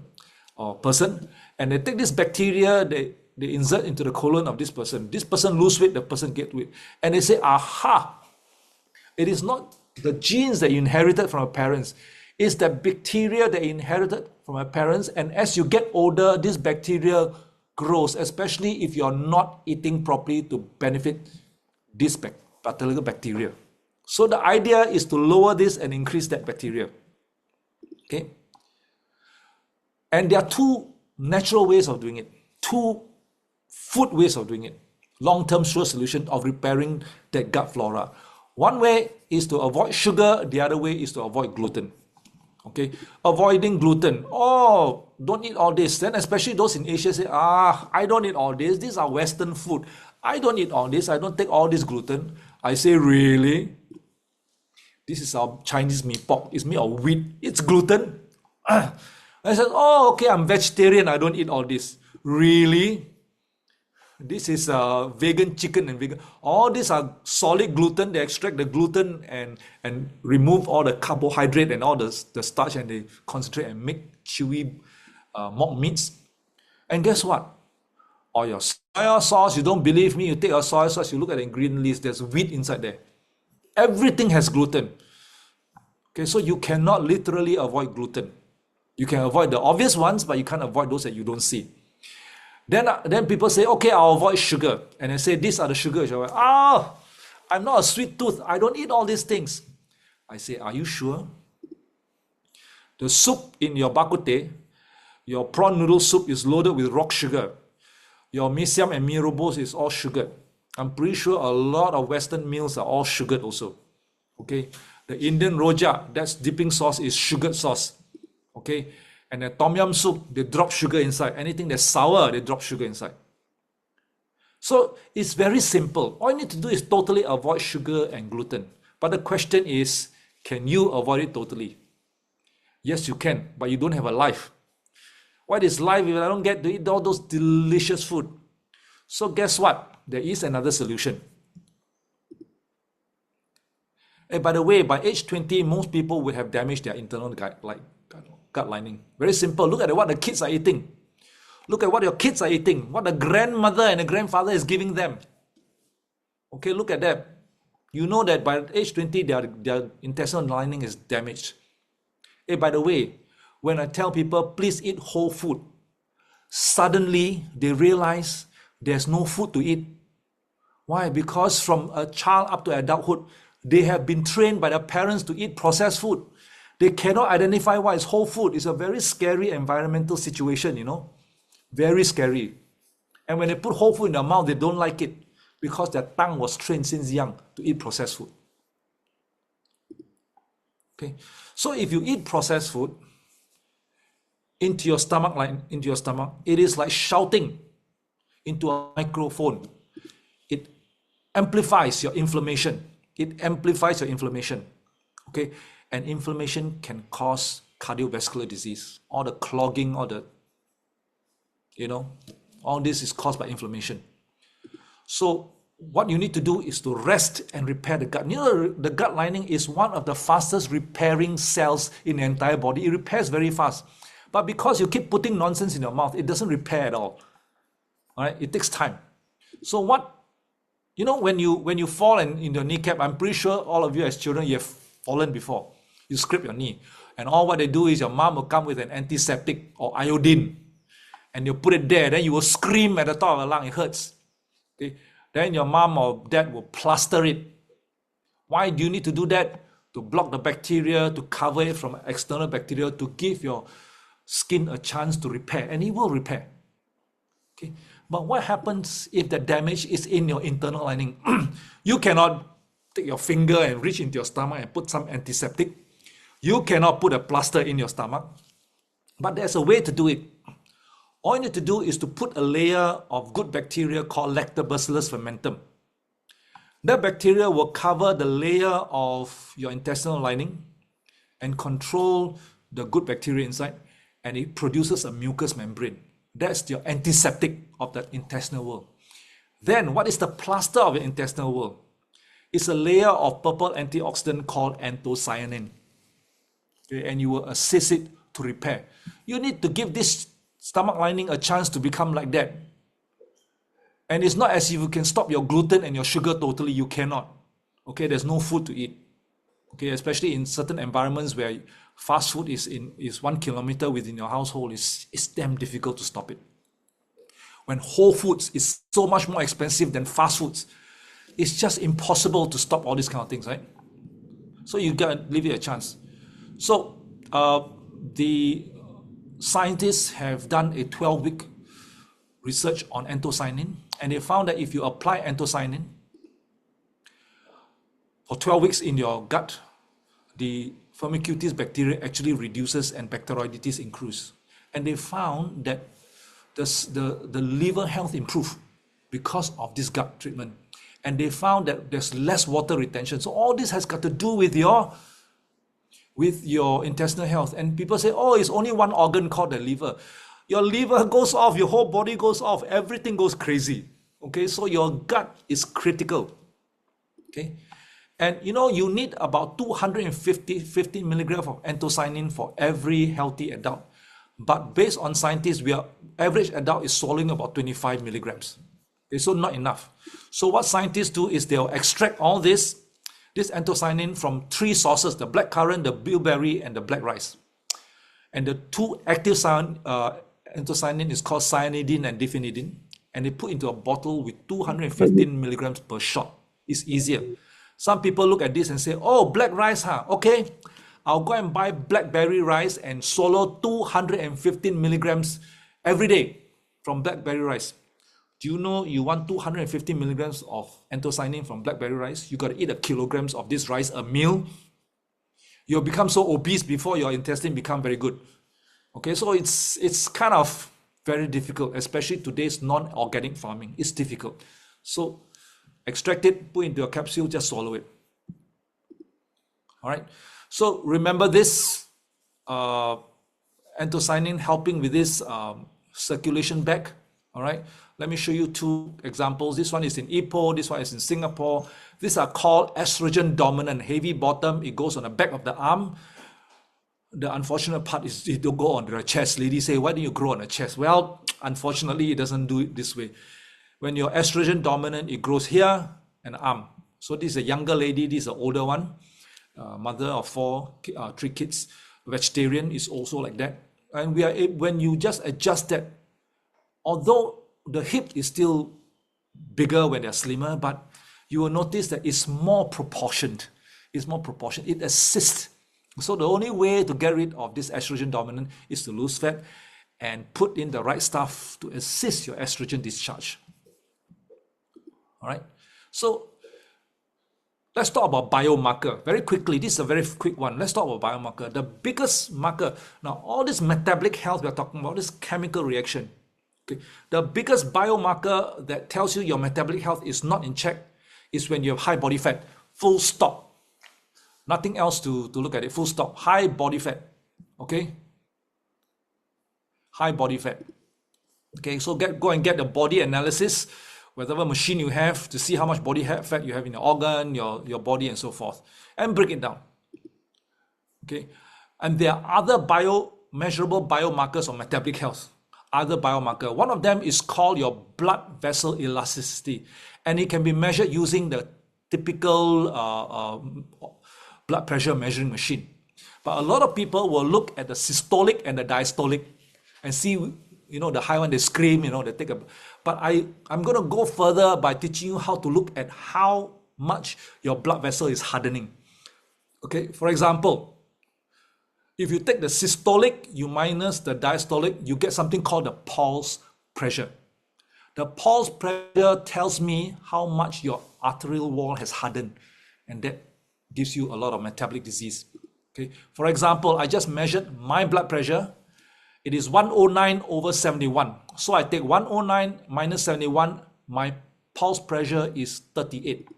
or person, and they take this bacteria, they insert into the colon of this person. This person lose weight, the person get weight. And they say, aha, it is not the genes that you inherited from your parents. It's the bacteria that you inherited from your parents. And as you get older, this bacteria grows, especially if you're not eating properly to benefit this particular bacteria. So the idea is to lower this and increase that bacteria. Okay. And there are two natural ways of doing it. Two food ways of doing it. Long-term sure solution of repairing that gut flora. One way is to avoid sugar. The other way is to avoid gluten. Okay. Avoiding gluten. Oh, don't eat all this. Then especially those in Asia say, I don't eat all this. These are Western food. I don't eat all this. I don't take all this gluten. I say, really? This is our Chinese mee pok. It's made of wheat. It's gluten. I said, oh, okay, I'm vegetarian. I don't eat all this. Really? This is vegan chicken and vegan. All these are solid gluten. They extract the gluten and remove all the carbohydrate and all the starch, and they concentrate and make chewy mock meats. And guess what? All your soy sauce, you don't believe me, you take your soy sauce, you look at the ingredient list, there's wheat inside there. Everything has gluten. Okay, so you cannot literally avoid gluten. You can avoid the obvious ones, but you can't avoid those that you don't see. Then people say, okay, I'll avoid sugar. And I say, these are the sugars. I'm not a sweet tooth. I don't eat all these things. I say, are you sure? The soup in your bak kut teh, your prawn noodle soup is loaded with rock sugar. Your mee siam and mee rebus is all sugared. I'm pretty sure a lot of Western meals are all sugared also. Okay, the Indian rojak, that's dipping sauce, is sugared sauce. Okay, and the tom yum soup, they drop sugar inside. Anything that's sour, they drop sugar inside. So it's very simple. All you need to do is totally avoid sugar and gluten. But the question is, can you avoid it totally? Yes, you can, but you don't have a life. What is life if I don't get to eat all those delicious food? So guess what? There is another solution. And by the way, by age 20, most people will have damaged their internal gut lining. Very simple. Look at what the kids are eating. Look at what your kids are eating. What the grandmother and the grandfather is giving them. Okay, look at that. You know that by age 20, their intestinal lining is damaged. Hey, by the way, when I tell people, please eat whole food, suddenly they realize there's no food to eat. Why? Because from a child up to adulthood, they have been trained by their parents to eat processed food. They cannot identify what is whole food. It's a very scary environmental situation, you know. Very scary. And when they put whole food in their mouth, they don't like it because their tongue was trained since young to eat processed food. Okay. So if you eat processed food into your stomach, it is like shouting into a microphone. It amplifies your inflammation. It amplifies your inflammation. Okay. And inflammation can cause cardiovascular disease. All the clogging, all this is caused by inflammation. So what you need to do is to rest and repair the gut. You know, the gut lining is one of the fastest repairing cells in the entire body. It repairs very fast. But because you keep putting nonsense in your mouth, it doesn't repair at all. All right, it takes time. So when you fall in your kneecap, I'm pretty sure all of you as children, you have fallen before. You scrape your knee. And all what they do is your mom will come with an antiseptic or iodine. and you put it there, then you will scream at the top of the lung, it hurts. Okay? Then your mom or dad will plaster it. Why do you need to do that? To block the bacteria, to cover it from external bacteria, to give your skin a chance to repair, and it will repair. Okay? But what happens if the damage is in your internal lining? You cannot take your finger and reach into your stomach and put some antiseptic. You cannot put a plaster in your stomach. But there's a way to do it. All you need to do is to put a layer of good bacteria called Lactobacillus fermentum. That bacteria will cover the layer of your intestinal lining and control the good bacteria inside, and it produces a mucous membrane. That's your antiseptic of the intestinal wall. Then what is the plaster of the intestinal wall? It's a layer of purple antioxidant called anthocyanin. Okay, and you will assist it to repair. You need to give this stomach lining a chance to become like that. And it's not as if you can stop your gluten and your sugar totally. You cannot. Okay, there's no food to eat. Okay, especially in certain environments where fast food is 1 kilometer within your household, it's damn difficult to stop it. When whole foods is so much more expensive than fast foods, it's just impossible to stop all these kind of things, right? So you gotta give it a chance. So the scientists have done a 12-week research on anthocyanin, and they found that if you apply anthocyanin for 12 weeks in your gut, the Firmicutes bacteria actually reduces and Bacteroidetes increases. And they found that the liver health improved because of this gut treatment. And they found that there's less water retention. So all this has got to do with your intestinal health. And people say, oh, it's only one organ called the liver. Your liver goes off, your whole body goes off, everything goes crazy. Okay, so your gut is critical. Okay, and you need about 250 milligrams of anthocyanin for every healthy adult. But based on scientists, average adult is swallowing about 25 milligrams. Okay, so not enough. So what scientists do is they'll extract all this anthocyanin from 3 sources: the blackcurrant, the bilberry, and the black rice. And the 2 active anthocyanin is called cyanidin and diphenidin, and they put into a bottle with 215 milligrams per shot. It's easier. Some people look at this and say, oh, black rice, huh? Okay, I'll go and buy blackberry rice and swallow 215 milligrams every day from blackberry rice. Do you know you want 250 milligrams of anthocyanin from blackberry rice? You got to eat 1 kilogram of this rice a meal. You'll become so obese before your intestine become very good. Okay, so it's kind of very difficult, especially today's non-organic farming. It's difficult. So extract it, put into a capsule, just swallow it. All right. So remember this anthocyanin helping with this circulation back. All right. Let me show you 2 examples. This one is in Ipoh. This one is in Singapore. These are called estrogen dominant. Heavy bottom. It goes on the back of the arm. The unfortunate part is it don't go on the chest. Ladies say, why don't you grow on the chest? Well, unfortunately, it doesn't do it this way. When you're estrogen dominant, it grows here and arm. So this is a younger lady. This is an older one. Mother of 3 kids. Vegetarian is also like that. And when you just adjust that, although the hip is still bigger when they're slimmer, but you will notice that it's more proportioned. It's more proportioned. It assists. So the only way to get rid of this estrogen dominant is to lose fat and put in the right stuff to assist your estrogen discharge. All right. So let's talk about biomarker very quickly. This is a very quick one. Let's talk about biomarker. The biggest marker. Now, all this metabolic health we're talking about, this chemical reaction. Okay. The biggest biomarker that tells you your metabolic health is not in check is when you have high body fat. Full stop. Nothing else to look at it. Full stop. High body fat. Okay. High body fat. Okay. So go and get the body analysis, whatever machine you have, to see how much body fat you have in your organ, your body, and so forth, and break it down. Okay. And there are other measurable biomarkers of metabolic health. Other biomarker. One of them is called your blood vessel elasticity, and it can be measured using the typical blood pressure measuring machine. But a lot of people will look at the systolic and the diastolic and see the high one, they scream, they take a, but I'm going to go further by teaching you how to look at how much your blood vessel is hardening. Okay, for example, if you take the systolic, you minus the diastolic, you get something called the pulse pressure. The pulse pressure tells me how much your arterial wall has hardened, and that gives you a lot of metabolic disease. Okay, for example, I just measured my blood pressure. It is 109/71. So I take 109 minus 71, my pulse pressure is 38.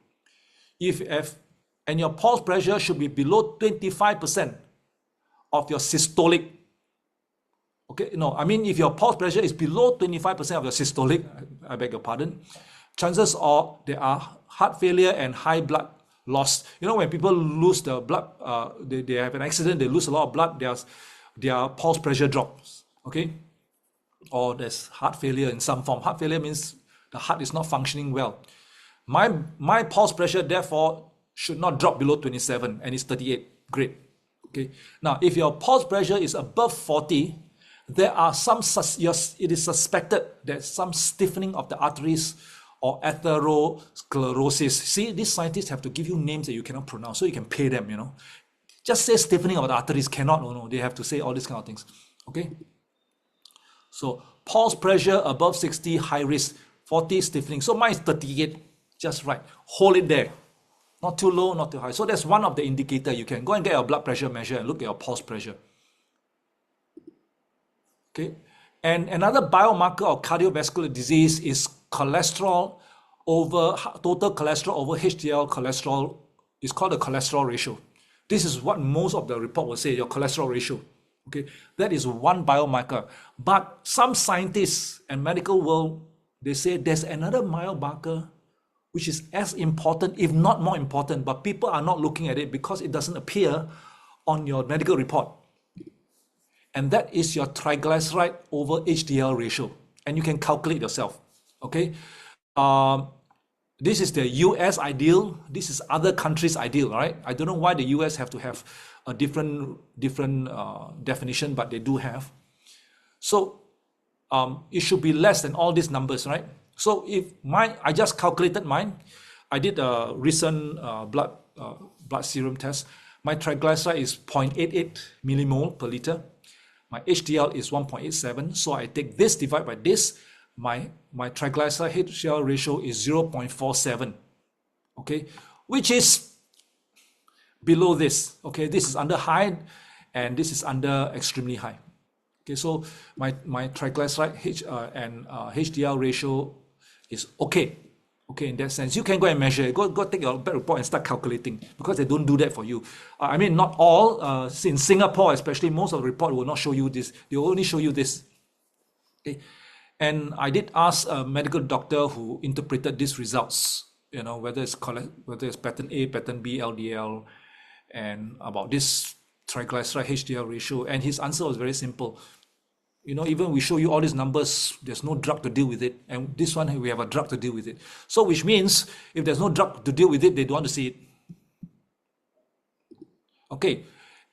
And your pulse pressure should be below 25% of your systolic. Okay, no, I mean if your pulse pressure is below 25% of your systolic, I beg your pardon, chances are there are heart failure and high blood loss. When people lose the blood, they have an accident, they lose a lot of blood, their pulse pressure drops, okay? Or there's heart failure in some form. Heart failure means the heart is not functioning well. My pulse pressure, therefore, should not drop below 27, and it's 38. Great. Okay. Now, if your pulse pressure is above 40, there are it is suspected that some stiffening of the arteries or atherosclerosis. See, these scientists have to give you names that you cannot pronounce, so you can pay them, Just say stiffening of the arteries, cannot, no, they have to say all these kind of things. Okay. So, pulse pressure above 60, high risk, 40, stiffening. So mine is 38, just right. Hold it there. Not too low, not too high. So that's one of the indicators. You can go and get your blood pressure measure and look at your pulse pressure. Okay. And another biomarker of cardiovascular disease is cholesterol over total cholesterol over HDL cholesterol. Is called the cholesterol ratio. This is what most of the report will say, your cholesterol ratio. Okay, that is one biomarker. But some scientists and medical world, they say there's another biomarker which is as important, if not more important, but people are not looking at it because it doesn't appear on your medical report. And that is your triglyceride over HDL ratio. And you can calculate yourself. Okay. This is the US ideal. This is other countries' ideal, right? I don't know why the US have to have a different definition, but they do have. So it should be less than all these numbers, right? So if I just calculated mine. I did a recent blood serum test. My triglyceride is 0.88 millimole per liter. My HDL is 1.87. So I take this divided by this. My triglyceride HDL ratio is 0.47. Okay, which is below this. Okay, this is under high, and this is under extremely high. Okay, so my triglyceride and HDL ratio is okay. Okay, in that sense, you can go and measure it. Go take your blood report and start calculating, because they don't do that for you. I mean, not all. In Singapore, especially, most of the report will not show you this. They will only show you this. Okay, and I did ask a medical doctor who interpreted these results. Whether it's pattern A, pattern B, LDL, and about this triglyceride HDL ratio, and his answer was very simple. Even we show you all these numbers, there's no drug to deal with it. And this one, we have a drug to deal with it. So which means if there's no drug to deal with it, they don't want to see it. Okay.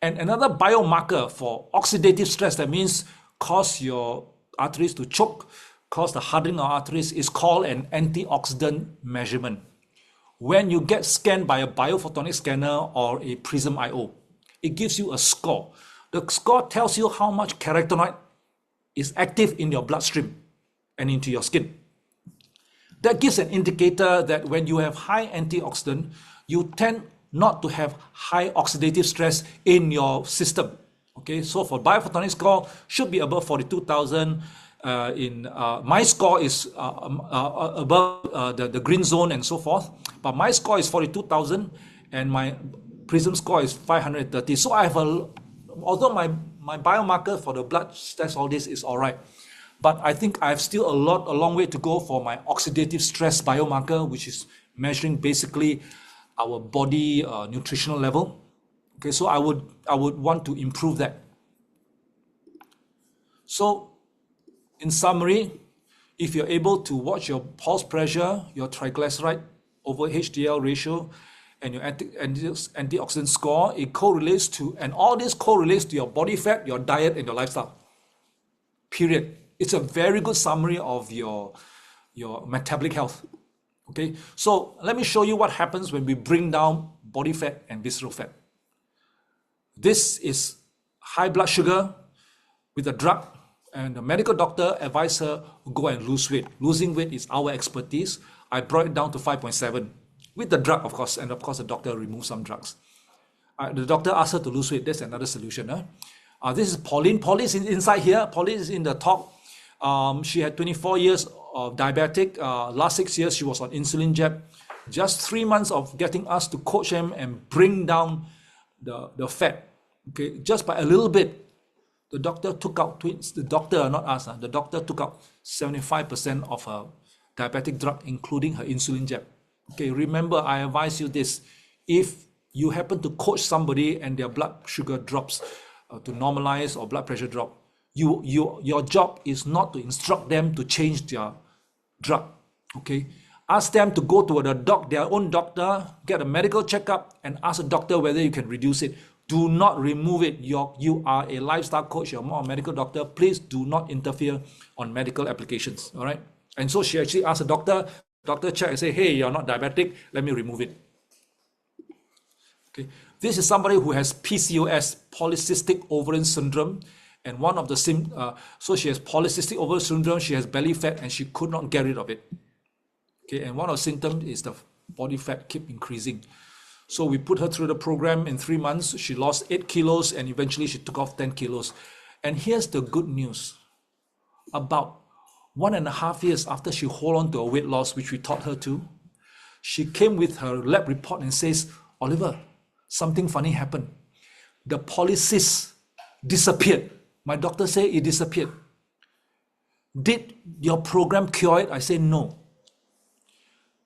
And another biomarker for oxidative stress, that means cause your arteries to choke, cause the hardening of arteries, is called an antioxidant measurement. When you get scanned by a biophotonic scanner or a Prism IO, it gives you a score. The score tells you how much carotenoid is active in your bloodstream and into your skin. That gives an indicator that when you have high antioxidant, you tend not to have high oxidative stress in your system. Okay, so for biophotonic score, should be above 42,000. My score is above the green zone and so forth, but my score is 42,000 and my Prism score is 530. So I have although my biomarker for the blood test, all this is all right, but I think I have still a long way to go for my oxidative stress biomarker, which is measuring basically our body nutritional level. Okay, so I would want to improve that. So in summary, if you're able to watch your pulse pressure, your triglyceride over HDL ratio, and your antioxidant score, it correlates to, and all this correlates to your body fat, your diet, and your lifestyle. Period. It's a very good summary of your metabolic health. Okay, so let me show you what happens when we bring down body fat and visceral fat. This is high blood sugar with a drug, and the medical doctor advised her go and lose weight. Losing weight is our expertise. I brought it down to 5.7 with the drug, of course, and of course the doctor removed some drugs. The doctor asked her to lose weight. That's another solution. This is Pauline. Pauline is inside here. Pauline is in the top. She had 24 years of diabetic. Last 6 years she was on insulin jab. Just 3 months of getting us to coach him and bring down the fat. Okay, just by a little bit. The doctor took out, the doctor, not us, the doctor took out 75% of her diabetic drug, including her insulin jab. Okay, remember, I advise you this. If you happen to coach somebody and their blood sugar drops to normalize or blood pressure drop, your job is not to instruct them to change their drug. Okay, ask them to go to their own doctor, get a medical checkup, and ask the doctor whether you can reduce it. Do not remove it. You are a lifestyle coach, you're more a medical doctor. Please do not interfere on medical applications. All right. And so she actually asked the doctor check and say, hey, you're not diabetic, let me remove it. Okay. This is somebody who has PCOS, polycystic ovarian syndrome. And one of the so she has polycystic ovarian syndrome, she has belly fat, and she could not get rid of it. Okay. And one of the symptoms is the body fat keep increasing. So we put her through the program. In 3 months. She lost 8 kilos and eventually she took off 10 kilos. And here's the good news. About 1.5 years after she hold on to a weight loss, which we taught her to, she came with her lab report and says, Oliver, something funny happened. The polycyst disappeared. My doctor said it disappeared. Did your program cure it? I say no.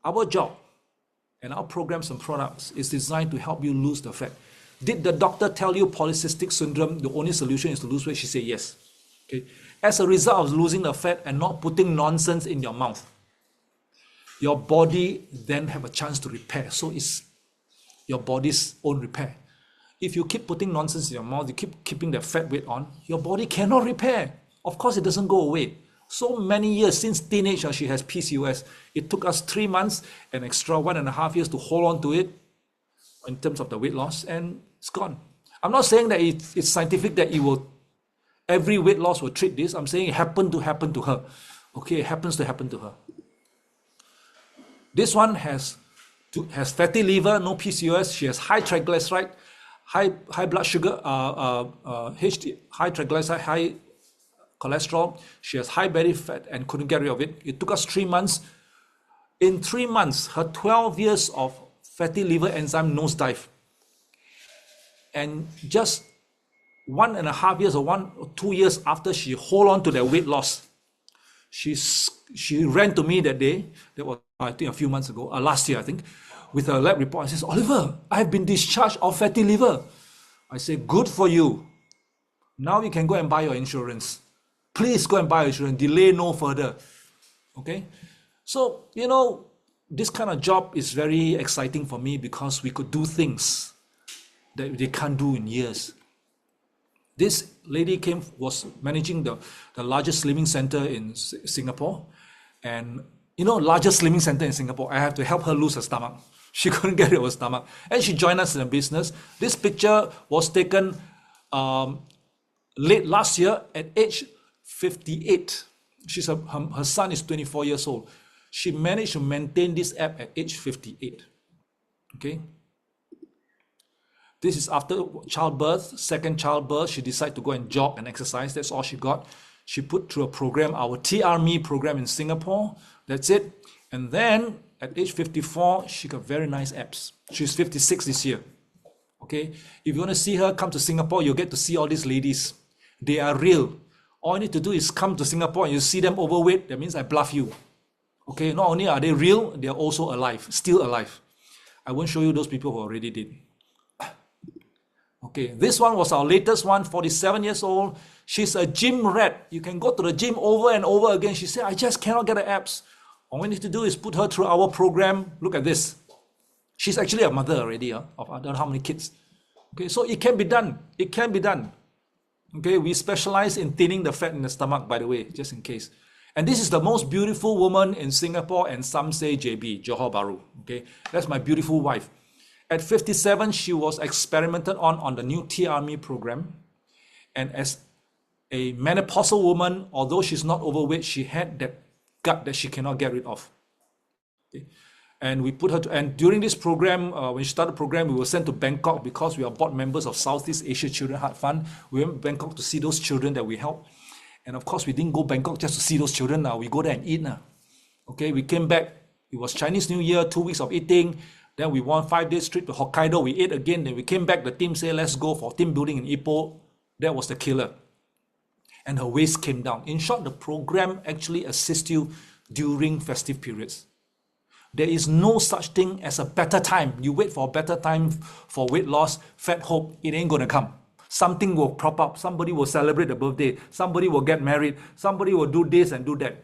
Our job and our programs and products is designed to help you lose the fat. Did the doctor tell you polycystic syndrome, the only solution is to lose weight? She said yes. Okay. As a result of losing the fat and not putting nonsense in your mouth, your body then have a chance to repair. So it's your body's own repair. If you keep putting nonsense in your mouth, you keep keeping the fat weight on, your body cannot repair. Of course, it doesn't go away. So many years since teenage, she has PCOS. It took us 3 months, an extra 1.5 years to hold on to it in terms of the weight loss, and it's gone. I'm not saying that it's scientific that every weight loss will treat this. I'm saying it happened to happen to her. Okay, it happens to happen to her. This one has fatty liver, no PCOS. She has high triglyceride, high blood sugar, high triglyceride, high cholesterol. She has high belly fat and couldn't get rid of it. It took us 3 months. In 3 months, her 12 years of fatty liver enzyme nosedive. And just 1.5 years or 1 or 2 years after she hold on to that weight loss, she ran to me that day. That was, I think, a few months ago, last year, I think, with her lab report. And says, Oliver, I have been discharged of fatty liver. I say, good for you. Now you can go and buy your insurance. Please go and buy your insurance. Delay no further. Okay? So, this kind of job is very exciting for me because we could do things that they can't do in years. This lady was managing the largest slimming center in Singapore. And, largest slimming center in Singapore, I have to help her lose her stomach. She couldn't get rid of her stomach. And she joined us in the business. This picture was taken late last year at age 58. Her son is 24 years old. She managed to maintain this app at age 58. Okay. This is after childbirth, second childbirth. She decided to go and jog and exercise. That's all she got. She put through a program, our TRME program in Singapore. That's it. And then at age 54, she got very nice abs. She's 56 this year. Okay. If you want to see her, come to Singapore. You'll get to see all these ladies. They are real. All you need to do is come to Singapore and you see them overweight. That means I bluff you. Okay. Not only are they real, they are also alive, still alive. I won't show you those people who already did. Okay, this one was our latest one, 47 years old. She's a gym rat. You can go to the gym over and over again. She said, I just cannot get the abs. All we need to do is put her through our program. Look at this. She's actually a mother already of I don't know how many kids. Okay, so it can be done. It can be done. Okay, we specialize in thinning the fat in the stomach, by the way, just in case. And this is the most beautiful woman in Singapore, and some say JB, Johor Bahru. Okay, that's my beautiful wife. At 57, she was experimented on the new TRME program. And as a menopausal woman, although she's not overweight, she had that gut that she cannot get rid of. Okay. And we put her to, and during this program, when she started the program, we were sent to Bangkok because we are board members of Southeast Asia Children Heart Fund. We went to Bangkok to see those children that we help. And of course, we didn't go Bangkok just to see those children now. We go there and eat now. Okay, we came back. It was Chinese New Year, 2 weeks of eating. Then we won 5 days trip to Hokkaido. We ate again. Then we came back. The team said, let's go for team building in Ipoh. That was the killer. And her waist came down. In short, the program actually assists you during festive periods. There is no such thing as a better time. You wait for a better time for weight loss, fat hope, it ain't gonna come. Something will prop up. Somebody will celebrate a birthday. Somebody will get married. Somebody will do this and do that.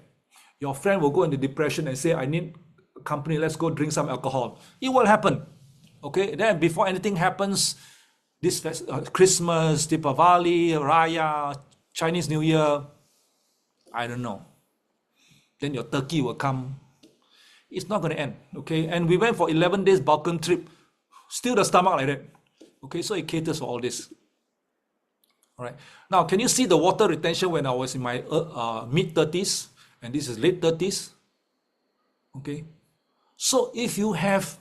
Your friend will go into depression and say, I need company, let's go drink some alcohol. It will happen. Okay, then before anything happens, this Christmas, Deepavali, Raya, Chinese New Year, I don't know. Then your turkey will come. It's not going to end. Okay, and we went for 11 days Balkan trip. Still the stomach like that. Okay, so it caters for all this. All right. Now, can you see the water retention when I was in my mid-30s? And this is late 30s. Okay. So if you have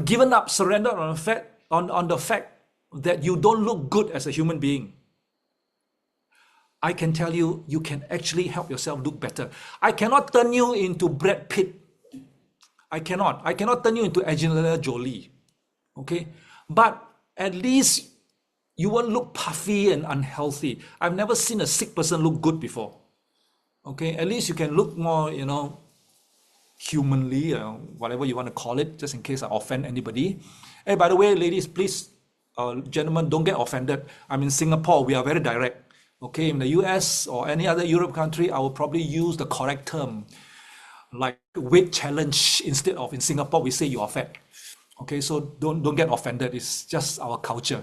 given up, surrendered on the fact that you don't look good as a human being, I can tell you, you can actually help yourself look better. I cannot turn you into Brad Pitt. I cannot turn you into Angelina Jolie. Okay? But at least you won't look puffy and unhealthy. I've never seen a sick person look good before. Okay? At least you can look more, humanly, whatever you want to call it, just in case I offend anybody. Hey, by the way, ladies, please, gentlemen, don't get offended. I'm in Singapore. We are very direct. Okay, in the US or any other Europe country, I will probably use the correct term, like weight challenge, instead of in Singapore, we say you are fat. Okay, so don't get offended. It's just our culture.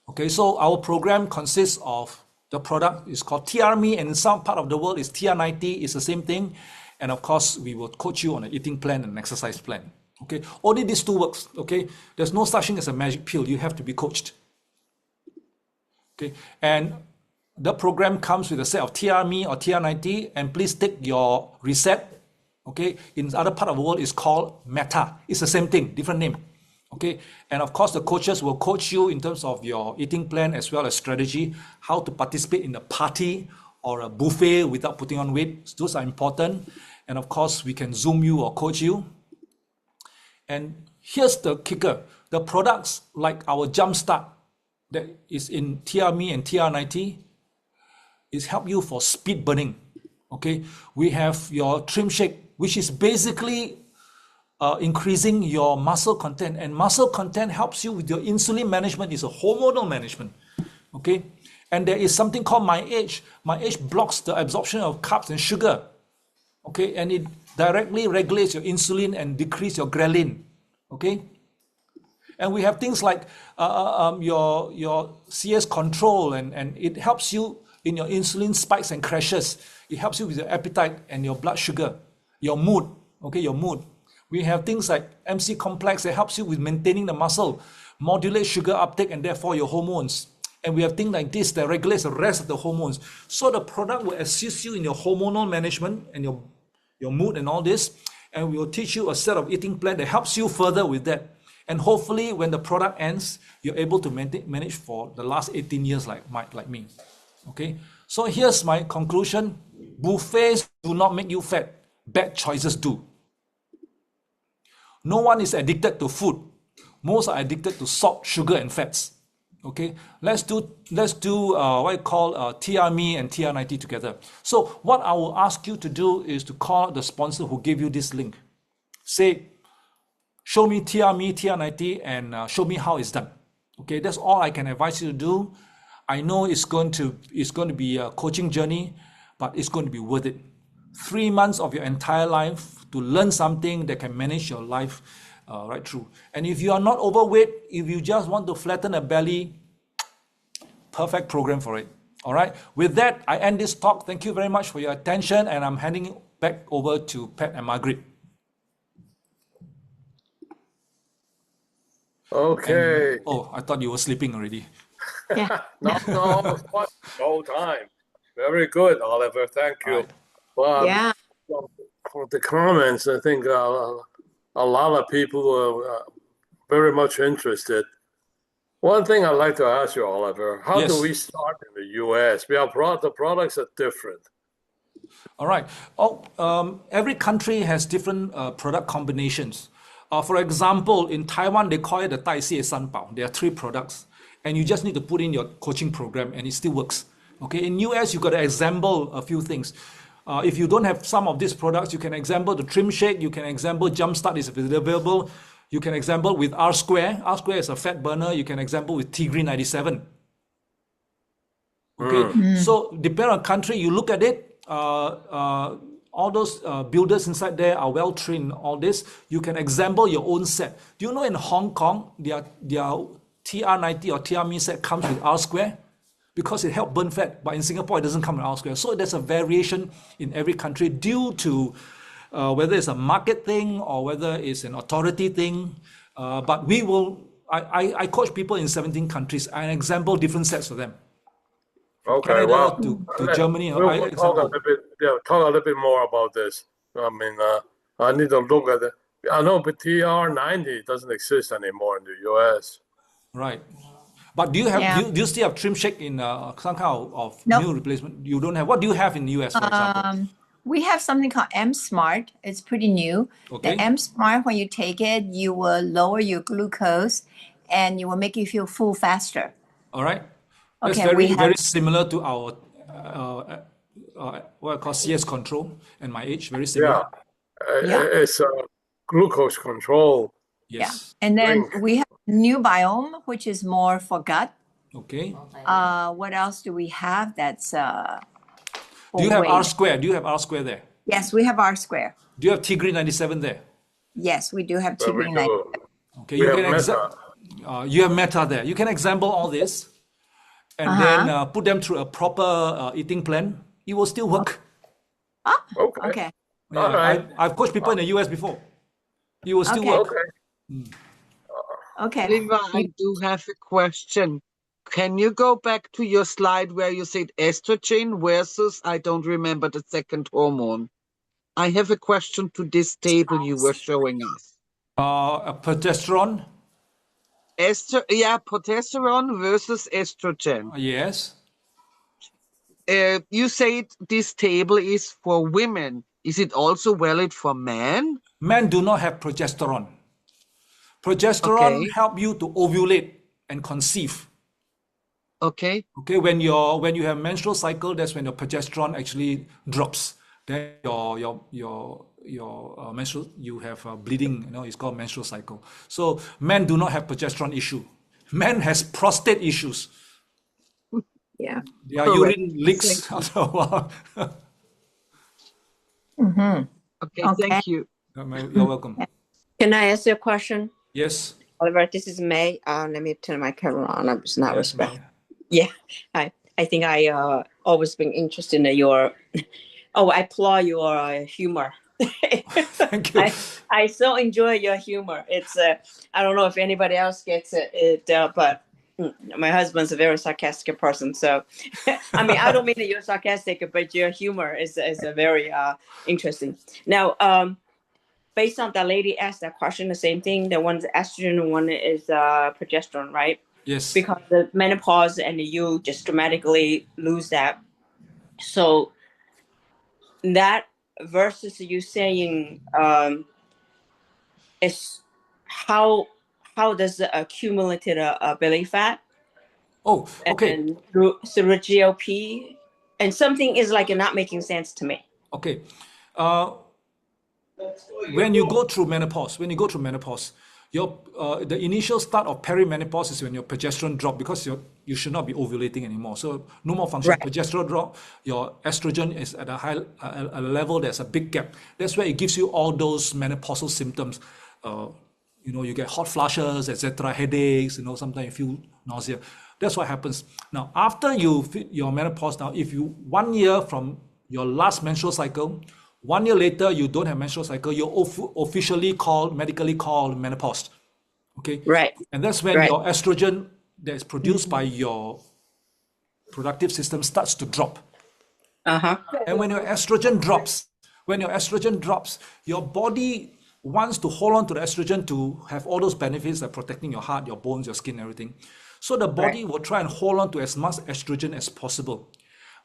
Okay, so our program consists of the product is called TRME, and in some part of the world is TR90. It's the same thing. And of course, we will coach you on an eating plan and an exercise plan. Okay, only these two works. Okay, there's no such thing as a magic pill. You have to be coached. Okay, and the program comes with a set of TRME or TR90, and please take your reset. Okay, in other part of the world, it's called Meta. It's the same thing, different name. Okay, and of course, the coaches will coach you in terms of your eating plan as well as strategy, how to participate in a party or a buffet without putting on weight. Those are important. And of course, we can Zoom you or coach you. And here's the kicker. The products like our Jumpstart that is in TRME and TR90 is help you for speed burning. Okay, we have your Trim Shake, which is basically increasing your muscle content, and muscle content helps you with your insulin management. It's a hormonal management. Okay, and there is something called MyAge. MyAge blocks the absorption of carbs and sugar. Okay, and it directly regulates your insulin and decrease your ghrelin. Okay. And we have things like your CS control, and it helps you in your insulin spikes and crashes. It helps you with your appetite and your blood sugar, your mood, okay, your mood. We have things like MC complex that helps you with maintaining the muscle, modulates sugar uptake and therefore your hormones. And we have things like this that regulates the rest of the hormones. So the product will assist you in your hormonal management and your mood and all this. And we will teach you a set of eating plan that helps you further with that. And hopefully when the product ends, you're able to manage for the last 18 years like me. Okay, so here's my conclusion. Buffets do not make you fat. Bad choices do. No one is addicted to food. Most are addicted to salt, sugar, and fats. Okay, let's do what I call TRME and TR90 together. So what I will ask you to do is to call out the sponsor who gave you this link. Say, show me TRME, TR90, and show me how it's done. Okay, that's all I can advise you to do. I know it's going to be a coaching journey, but it's going to be worth it. 3 months of your entire life to learn something that can manage your life right through. And if you are not overweight, if you just want to flatten a belly, perfect program for it. All right. With that, I end this talk. Thank you very much for your attention, and I'm handing it back over to Pat and Margaret. Okay. Oh, I thought you were sleeping already. Yeah. No, the whole time. Very good, Oliver. Thank you. Right. Well, Yeah. for the comments, I think a lot of people are very much interested. One thing I'd like to ask you, Oliver, how Yes. do we start in the U.S.? The products are different. All right. Every country has different product combinations. For example, in Taiwan, they call it the 代谢三宝. There are 3 products, and you just need to put in your coaching program, and it still works. Okay. In US, you got to assemble a few things. If you don't have some of these products, you can assemble the Trim Shake. You can assemble Jumpstart is available. You can assemble with R Square. R Square is a fat burner. You can assemble with T-Green 97. Okay. So depending on country, you look at it. All those builders inside there are well trained in all this. You can assemble your own set. Do you know in Hong Kong, their TR90 or TRME set comes with R Square because it helps burn fat, but in Singapore it doesn't come with R Square. So there's a variation in every country due to whether it's a market thing or whether it's an authority thing. But I coach people in 17 countries. I assemble different sets for them. Okay, Canada well, to Germany. we'll talk a little bit more about this. I mean, I need to look at it. I know, but TR90 doesn't exist anymore in the US. Right. But do you have Yeah. do you still have Trim Shake in some kind of Nope. meal replacement? You don't have. What do you have in the US, for example? We have something called M Smart. It's pretty new. Okay. The M Smart, when you take it, you will lower your glucose and you will make you feel full faster. All right. That's Okay, we very have- similar to our what I call CS Control and my age. Very similar. Yeah, it's glucose control. Yes. Yeah. And then we have New Biome, which is more for gut. Okay. What else do we have that's for Do you have weight? R Square? Do you have R Square there? Yes, we have R Square. Do you have T-Green 97 there? Yes, we do have But we T-Green. do. Okay. We You have can Meta. you have Meta there. You can assemble all this and then put them through a proper eating plan. It will still work. Okay. Okay. Yeah, All right. I've coached people in the US before. It will still Okay. work. Okay. Okay. Oliver, I do have a question. Can you go back to your slide where you said estrogen versus, I don't remember the second hormone? I have a question to this table you were showing us. Progesterone. Progesterone versus estrogen. Yes. You said this table is for women. Is it also valid for men? Men do not have progesterone. Progesterone Okay. help you to ovulate and conceive. Okay. Okay, when you have menstrual cycle, that's when your progesterone actually drops. Then your menstrual, you have bleeding. You know, it's called menstrual cycle. So men do not have progesterone issue. Men has prostate issues. Yeah. Their Correct. urine leaks after a while. Okay, Okay. thank you. You're welcome. Can I ask you a question? Yes. Oliver, this is May. Let me turn my camera on. I'm just not Yes, respect. ma'am. Yeah, I think I always been interested in your. Oh, I applaud your humor. Thank you. I so enjoy your humor. It's I don't know if anybody else gets it, but my husband's a very sarcastic person. So, I mean, I don't mean that you're sarcastic, but your humor is a very interesting. Now, based on that lady asked that question, the same thing. The one's estrogen, one is progesterone, right? Yes. Because the menopause and you just dramatically lose that. So that versus you saying is how does the accumulated belly fat Oh, okay. and through GLP and something is like not making sense to me. Okay. When you go through menopause, your the initial start of perimenopause is when your progesterone drop because you should not be ovulating anymore. So no more function. Right. Progesterone drop. Your estrogen is at a level. There's a big gap. That's where it gives you all those menopausal symptoms. you get hot flushes, etc., headaches, sometimes you feel nausea. That's what happens. Now, after your menopause, now, if you 1 year from your last menstrual cycle, 1 year later, you don't have menstrual cycle, you're officially medically called menopause. Okay. Right. And that's when Right. your estrogen that is produced by your productive system starts to drop. Uh-huh. And when your estrogen drops, your body wants to hold on to the estrogen to have all those benefits like protecting your heart, your bones, your skin, everything. So the body will try and hold on to as much estrogen as possible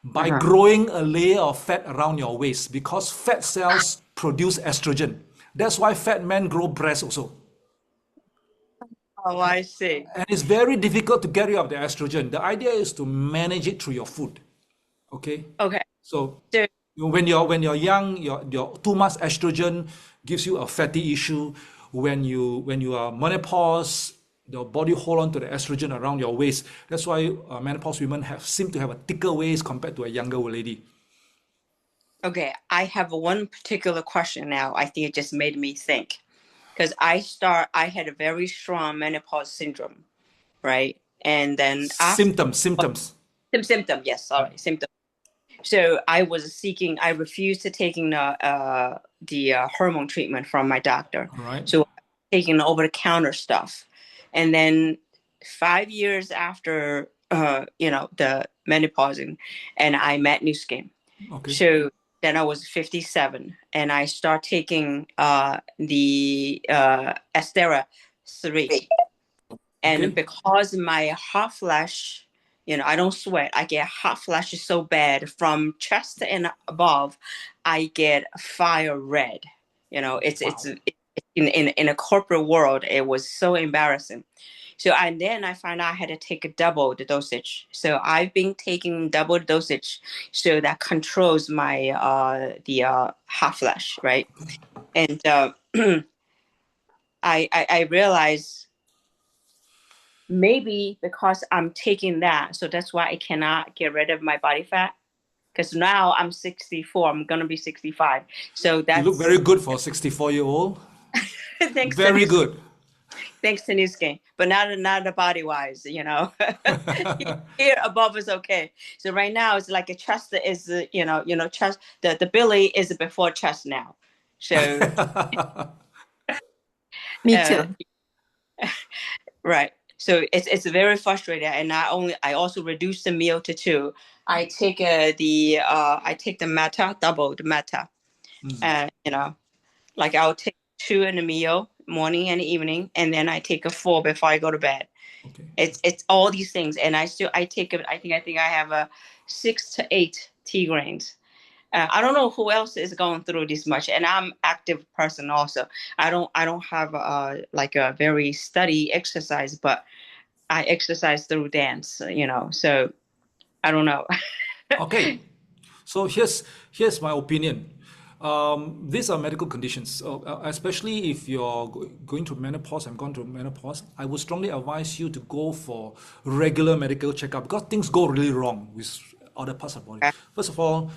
by growing a layer of fat around your waist, because fat cells produce estrogen. That's why fat men grow breasts also. Oh, I see. And it's very difficult to get rid of the estrogen. The idea is to manage it through your food. Okay? Okay. So So, when you're young, your too much estrogen gives you a fatty issue. When you are menopause, the body hold on to the estrogen around your waist. That's why menopause women seem to have a thicker waist compared to a younger lady. okay, I have one particular question now. I think it just made me think. Because I had a very strong menopause syndrome, right? And then after Symptoms. symptom, yes, sorry, symptom. So I refused to taking the hormone treatment from my doctor. All right. So taking over the counter stuff, and then 5 years after the menopausing, and I met Nu Skin. Okay. So then I was 57, and I start taking the Estera 3, and Okay. because my hot flash, I don't sweat. I get hot flashes so bad from chest and above. I get fire red. It's in a corporate world. It was so embarrassing. So then I found out I had to take double the dosage. So I've been taking double the dosage, so that controls my the hot flash, right? And I realized maybe because I'm taking that, so that's why I cannot get rid of my body fat. Because now I'm 64, I'm gonna be 65. So that's You look very good for a 64-year-old. thanks Very to good. thanks to Nu Skin, but not the body wise, Here above is okay. So right now it's like a chest is chest, the belly is before chest now. So Me too. right. So it's very frustrating, and I also reduce the meal to 2. I take the Meta, double the Meta. Like I'll take 2 in the meal, morning and evening, and then I take a 4 before I go to bed. Okay. It's all these things, and I take it. I think I have a 6 to 8 tea grains. I don't know who else is going through this much, and I'm active person also. I don't have like a very steady exercise, but I exercise through dance, So I don't know. Okay. So here's my opinion. These are medical conditions, especially if you're going through menopause and gone through menopause. I would strongly advise you to go for regular medical checkup, because things go really wrong with other parts of the body. First of all,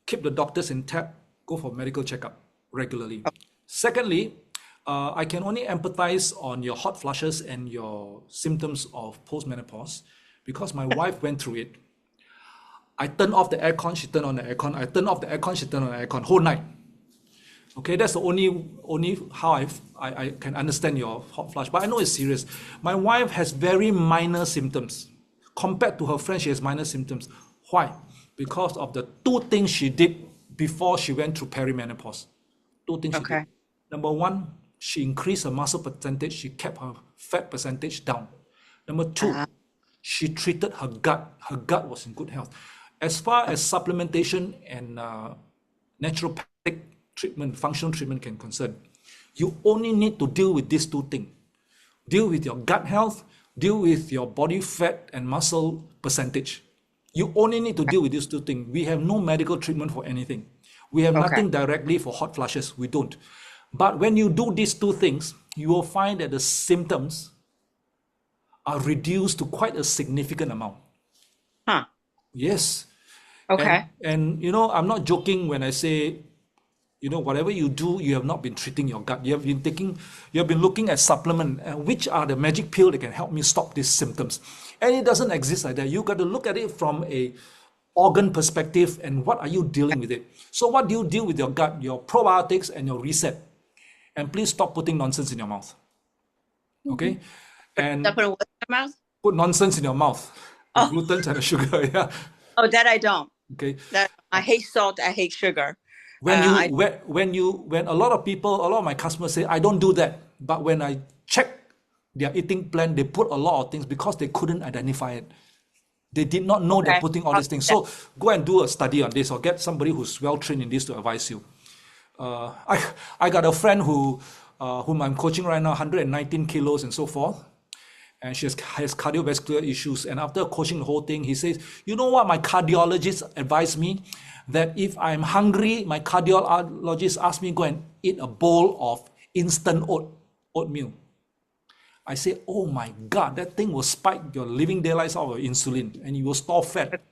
keep the doctors in tap. Go for medical checkup regularly. Secondly, I can only empathize on your hot flushes and your symptoms of postmenopause, because my wife went through it. I turn off the aircon, she turned on the aircon. I turn off the aircon, she turned on the aircon, whole night. Okay, that's the only how I can understand your hot flush. But I know it's serious. My wife has very minor symptoms. Compared to her friend, she has minor symptoms. Why? Because of the 2 things she did before she went through perimenopause. 2 things she did. Number 1, she increased her muscle percentage. She kept her fat percentage down. Number 2, she treated her gut. Her gut was in good health. As far as supplementation and naturopathic treatment, functional treatment can concern, you only need to deal with these 2 things. Deal with your gut health, deal with your body fat and muscle percentage. You only need to deal with these 2 things. We have no medical treatment for anything. We have nothing directly for hot flushes. We don't. But when you do these 2 things, you will find that the symptoms are reduced to quite a significant amount. Yes. Okay. And I'm not joking when I say, whatever you do, you have not been treating your gut. You have been looking at supplement, which are the magic pill that can help me stop these symptoms. And it doesn't exist like that. You got to look at it from a organ perspective and what are you dealing with it. So what do you deal with your gut, your probiotics and your reset? And please stop putting nonsense in your mouth. Okay? And Stop putting what in my mouth? put nonsense in your mouth. The gluten and the sugar, yeah. Oh, that I don't. Okay. That I hate salt. I hate sugar. When a lot of my customers say, I don't do that. But when I check their eating plan, they put a lot of things because they couldn't identify it. They did not know they're putting all these things. So go and do a study on this or get somebody who's well trained in this to advise you. I got a friend whom I'm coaching right now, 119 kilos and so forth. And she has cardiovascular issues. And after coaching the whole thing, he says, you know what my cardiologist advised me? That if I'm hungry, my cardiologist asked me to go and eat a bowl of instant oatmeal. I say, oh my God, that thing will spike your living daylights out of insulin and you will store fat.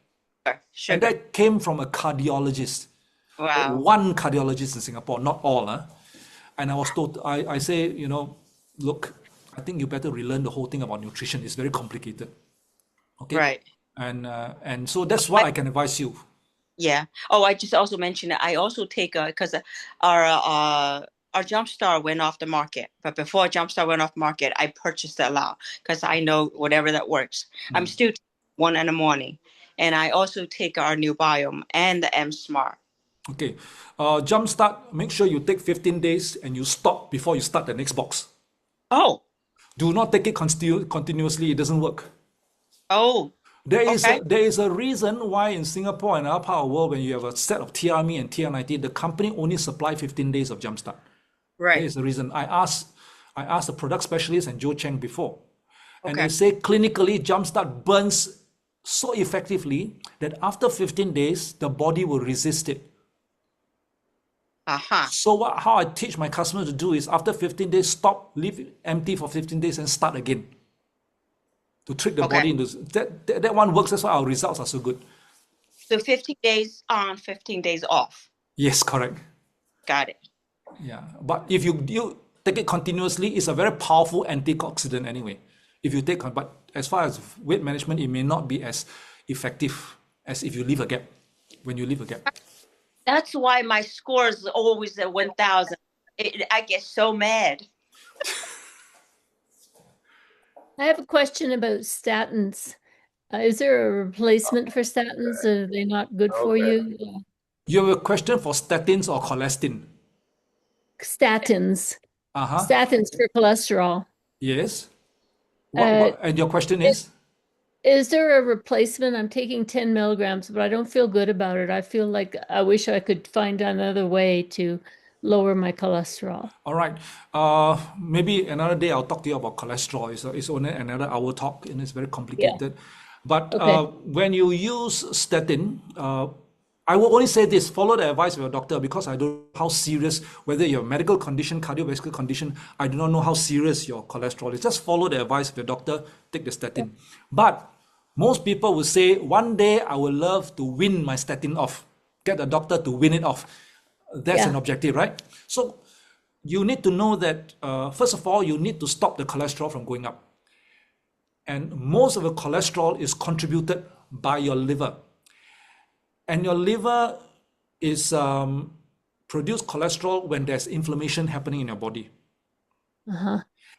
Sugar. And that came from a cardiologist. Wow. One cardiologist in Singapore, not all. And I was told, I say, look, I think you better relearn the whole thing about nutrition. It's very complicated. Okay. Right. And so that's what I can advise you. Yeah. Oh, I just also mentioned that I also take because our Jumpstart went off the market, but before Jumpstart went off the market, I purchased a lot because I know whatever that works. I'm still taking one in the morning, and I also take our new Biome and the M Smart. Okay. Jumpstart, make sure you take 15 days and you stop before you start the next box. Oh. Do not take it continuously. It doesn't work. Oh. There is a reason why in Singapore and our part of the world, when you have a set of TRME and TR90, the company only supply 15 days of Jumpstart. Right. That is the reason. I asked the product specialist and Joe Cheng before. And they say clinically, Jumpstart burns so effectively that after 15 days, the body will resist it. So how I teach my customers to do is after 15 days, stop, leave it empty for 15 days and start again. To trick the body into that one works. That's why our results are so good. So 15 days on, 15 days off. Yes, correct. Got it. Yeah, but if you take it continuously, it's a very powerful antioxidant anyway. If you take, but as far as weight management, it may not be as effective as if you leave a gap. When you leave a gap. That's why my score is always at 1,000. I get so mad. I have a question about statins. Is there a replacement for statins? Are they not good for you? You have a question for statins or colistin? Statins. Statins for cholesterol. Yes. And your question is? Is there a replacement? I'm taking 10 milligrams, but I don't feel good about it. I feel like I wish I could find another way to lower my cholesterol. All right. Maybe another day I'll talk to you about cholesterol. It's only another hour talk and it's very complicated. Yeah. But when you use statin, I will only say this, follow the advice of your doctor because I don't know how serious, whether you have a medical condition, cardiovascular condition, I do not know how serious your cholesterol is. Just follow the advice of your doctor, take the statin. Yeah. But most people will say, one day I would love to win my statin off, get the doctor to win it off. That's an objective, right? So you need to know that, first of all, you need to stop the cholesterol from going up. And most of the cholesterol is contributed by your liver. And your liver is produce cholesterol when there's inflammation happening in your body.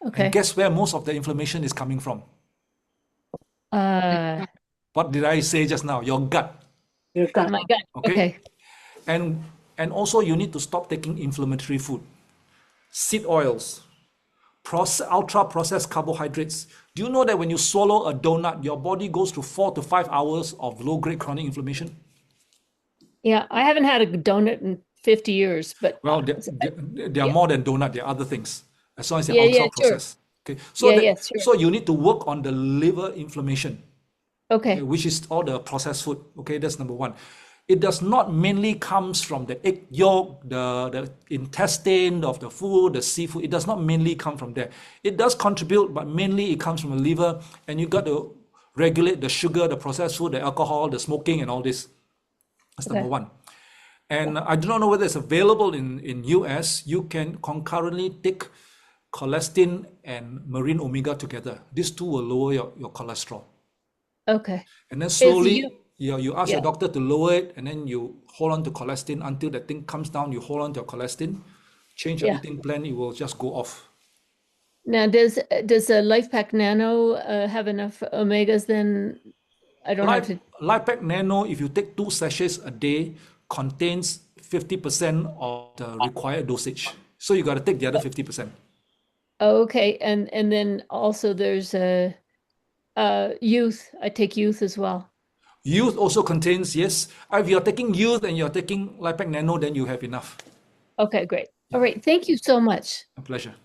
Okay. And guess where most of the inflammation is coming from? What did I say just now? Your gut. Your gut. My gut. Okay. And also you need to stop taking inflammatory food. Seed oils, ultra-processed carbohydrates. Do you know that when you swallow a donut, your body goes through 4 to 5 hours of low-grade chronic inflammation? Yeah, I haven't had a donut in 50 years, but... Well, they are more than donut, there are other things, as long as they're ultra-processed. Sure. Okay, so you need to work on the liver inflammation. Okay. Which is all the processed food. Okay, that's number one. It does not mainly comes from the egg yolk, the intestine of the food, the seafood. It does not mainly come from there. It does contribute, but mainly it comes from the liver, and you got to regulate the sugar, the processed food, the alcohol, the smoking, and all this. That's number one. And I do not know whether it's available in US. You can concurrently take colistin and marine omega together. These two will lower your cholesterol. Okay. And then Is slowly, you ask your yeah. doctor to lower it, and then you hold on to colistin until that thing comes down. You hold on to your colistin, change your Yeah. eating plan, it will just go off. Now, does a LifePak Nano have enough omegas? Then I don't have to. LifePak Nano, if you take 2 sachets a day, contains 50% of the required dosage. So you got to take the other 50%. Oh, okay, and then also there's youth. I take youth as well. Youth also contains, yes. If you're taking youth and you're taking LifePak Nano, then you have enough. Okay, great. All right, thank you so much. A pleasure.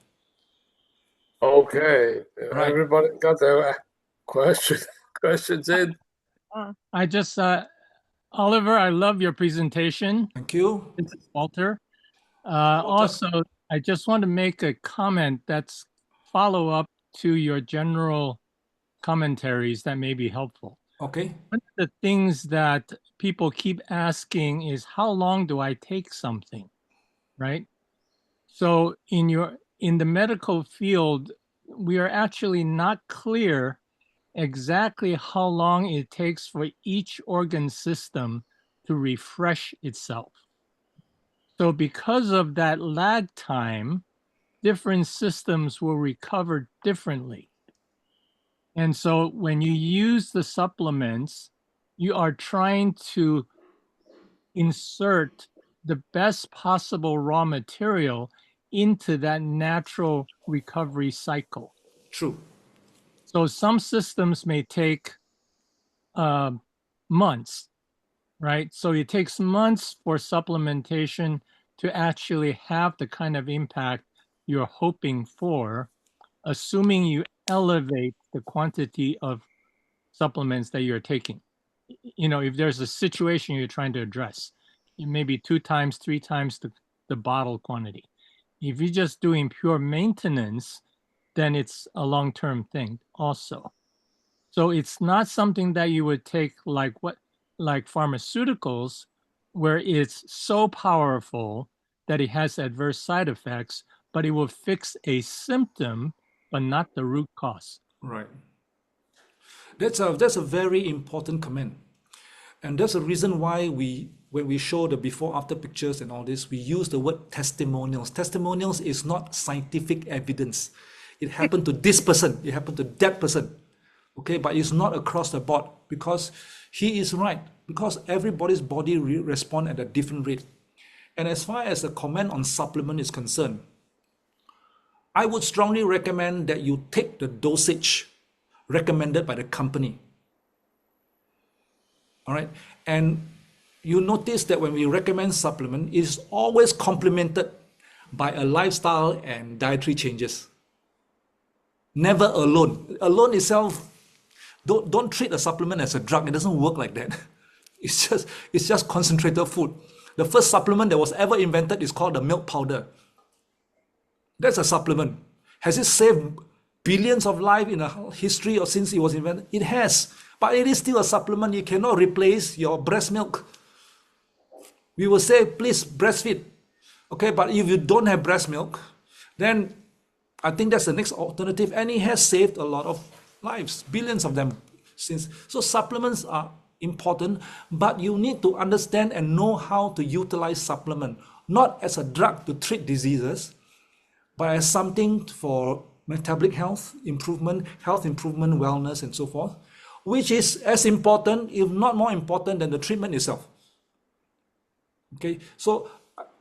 Okay, Right. everybody got their questions in. I just, Oliver, I love your presentation. Thank you. This is Walter. Also, I just want to make a comment that's follow up to your general commentaries that may be helpful. Okay. One of the things that people keep asking is, how long do I take something, right? So in the medical field, we are actually not clear exactly how long it takes for each organ system to refresh itself. So because of that lag time, different systems will recover differently. And so when you use the supplements, you are trying to insert the best possible raw material into that natural recovery cycle. True. So some systems may take months, right? So it takes months for supplementation to actually have the kind of impact you're hoping for, assuming you elevate the quantity of supplements that you're taking. You know, if there's a situation you're trying to address, it may be 2 times, 3 times the bottle quantity. If you're just doing pure maintenance, then it's a long-term thing also. So it's not something that you would take like pharmaceuticals, where it's so powerful that it has adverse side effects, but it will fix a symptom, but not the root cause. Right. That's a very important comment. And that's the reason why when we show the before after pictures and all this, we use the word testimonials. Testimonials is not scientific evidence. It happened to this person, it happened to that person. Okay, but it's not across the board, because he is right, because everybody's body respond at a different rate. And as far as the comment on supplement is concerned, I would strongly recommend that you take the dosage recommended by the company. All right, and you notice that when we recommend supplement, it is always complemented by a lifestyle and dietary changes. Never alone. Alone itself, don't treat a supplement as a drug. It doesn't work like that. It's just concentrated food. The first supplement that was ever invented is called the milk powder. That's a supplement. Has it saved billions of lives in the history or since it was invented? It has, but it is still a supplement. You cannot replace your breast milk. We will say, please breastfeed. Okay, but if you don't have breast milk, then I think that's the next alternative, and it has saved a lot of lives, billions of them since. So supplements are important, but you need to understand and know how to utilize supplement, not as a drug to treat diseases, but as something for metabolic health improvement, wellness, and so forth, which is as important, if not more important, than the treatment itself. Okay, so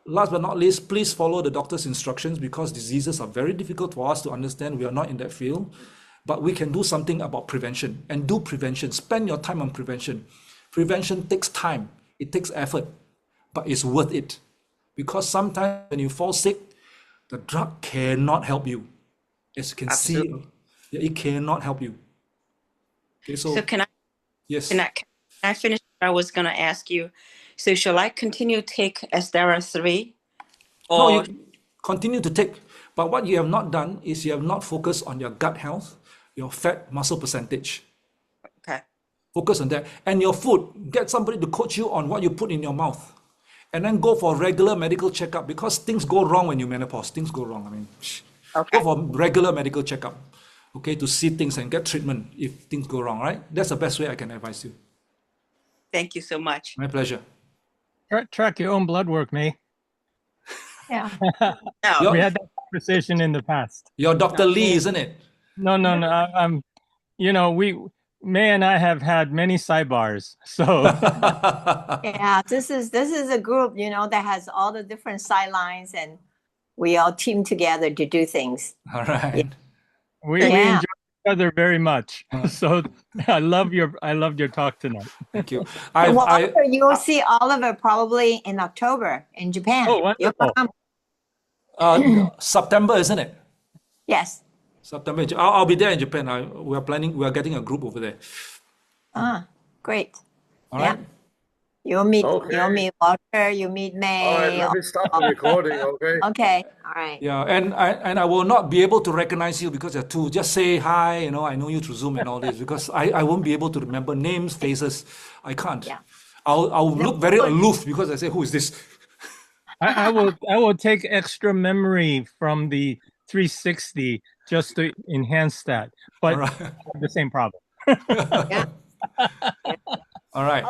last but not least, please follow the doctor's instructions, because diseases are very difficult for us to understand. We are not in that field, but we can do something about prevention, and do prevention. Spend your time on prevention. Prevention takes time, it takes effort, but it's worth it, because sometimes when you fall sick, the drug cannot help you. As you can Absolutely. see, it cannot help you. Okay, So can I yes. can I finish what I was gonna ask you? So shall I continue to take Astera 3? No, Or you continue to take, but what you have not done is you have not focused on your gut health, your fat muscle percentage. okay. Focus on that. And your food, get somebody to coach you on what you put in your mouth. and then go for regular medical checkup because things go wrong when you menopause. Things go wrong. I mean, Okay. go for regular medical checkup, okay, to see things and get treatment if things go wrong, right? That's the best way I can advise you. Thank you so much. My pleasure. Track your own blood work, May. Yeah. No. Your, We had that conversation in the past. your Dr. Lee, isn't it? No. I'm. May and I have had many sidebars. So Yeah, this is a group, that has all the different sidelines, and we all team together to do things. All right. we Yeah. enjoy each other very much. So I loved your talk tonight. Thank you. Walter, you will see Oliver probably in October in Japan. Oh, wonderful. Yokohama. September, isn't it? Yes. September. I'll be there in Japan. We are getting a group over there. Great. All Yeah. right. You'll meet Okay. Walter, you meet All May. right, let me stop the recording, okay? Okay. All right. Yeah, and I will not be able to recognize you because you're two. Just say hi, I know you through Zoom and all this because I won't be able to remember names, faces. I can't. Yeah. I'll look very aloof because I say, who is this? I will take extra memory from the 360 just to enhance that, but All right. I have the same problem. All right.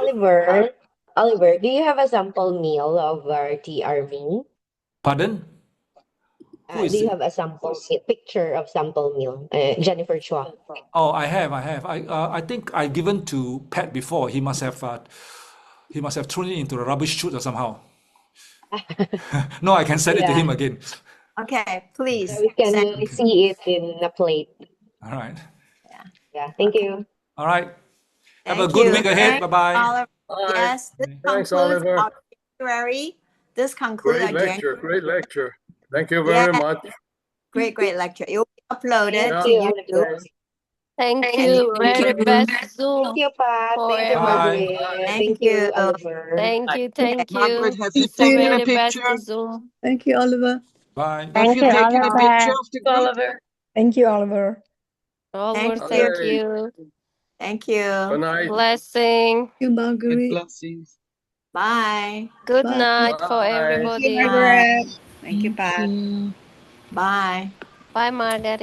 Oliver, do you have a sample meal of our TRV? Pardon? Who is Do you it? have a picture of sample meal? Jennifer Chua. Oh, I have. I think I've given to Pat before. He must have thrown it into the rubbish chute or somehow. No, I can send it to Yeah. him again. Okay, please. We can see it in a plate. All right. Yeah, thank you. All right. Have a Thank good you. week ahead. Thanks, Bye-bye. Oliver. All right. Yes, this Thanks, concludes Oliver. our January. This concludes Great our lecture, January. great lecture. Thank you very Yeah. much. Great lecture. It will be uploaded Yeah. to Thank you, YouTube. Oliver. Thank And you. you Very can- best Zoom Thank you, Pat. for Thank you, everyone. Margaret. Thank Thank you, you. Oliver. Thank you. Thank you. Margaret, have you It's a taken a very best picture? Zoom. Thank you, Oliver. Bye. Have you taken a picture of the group? Oliver. Thank you, Oliver. Oliver, Thank thank Okay. you. Thank you. Good night. Blessing. Thank you, And Marguerite. blessings. Bye. Good Bye. night for Bye. everybody. Margaret. Thank you, Pat. you. Bye. Bye, Margaret.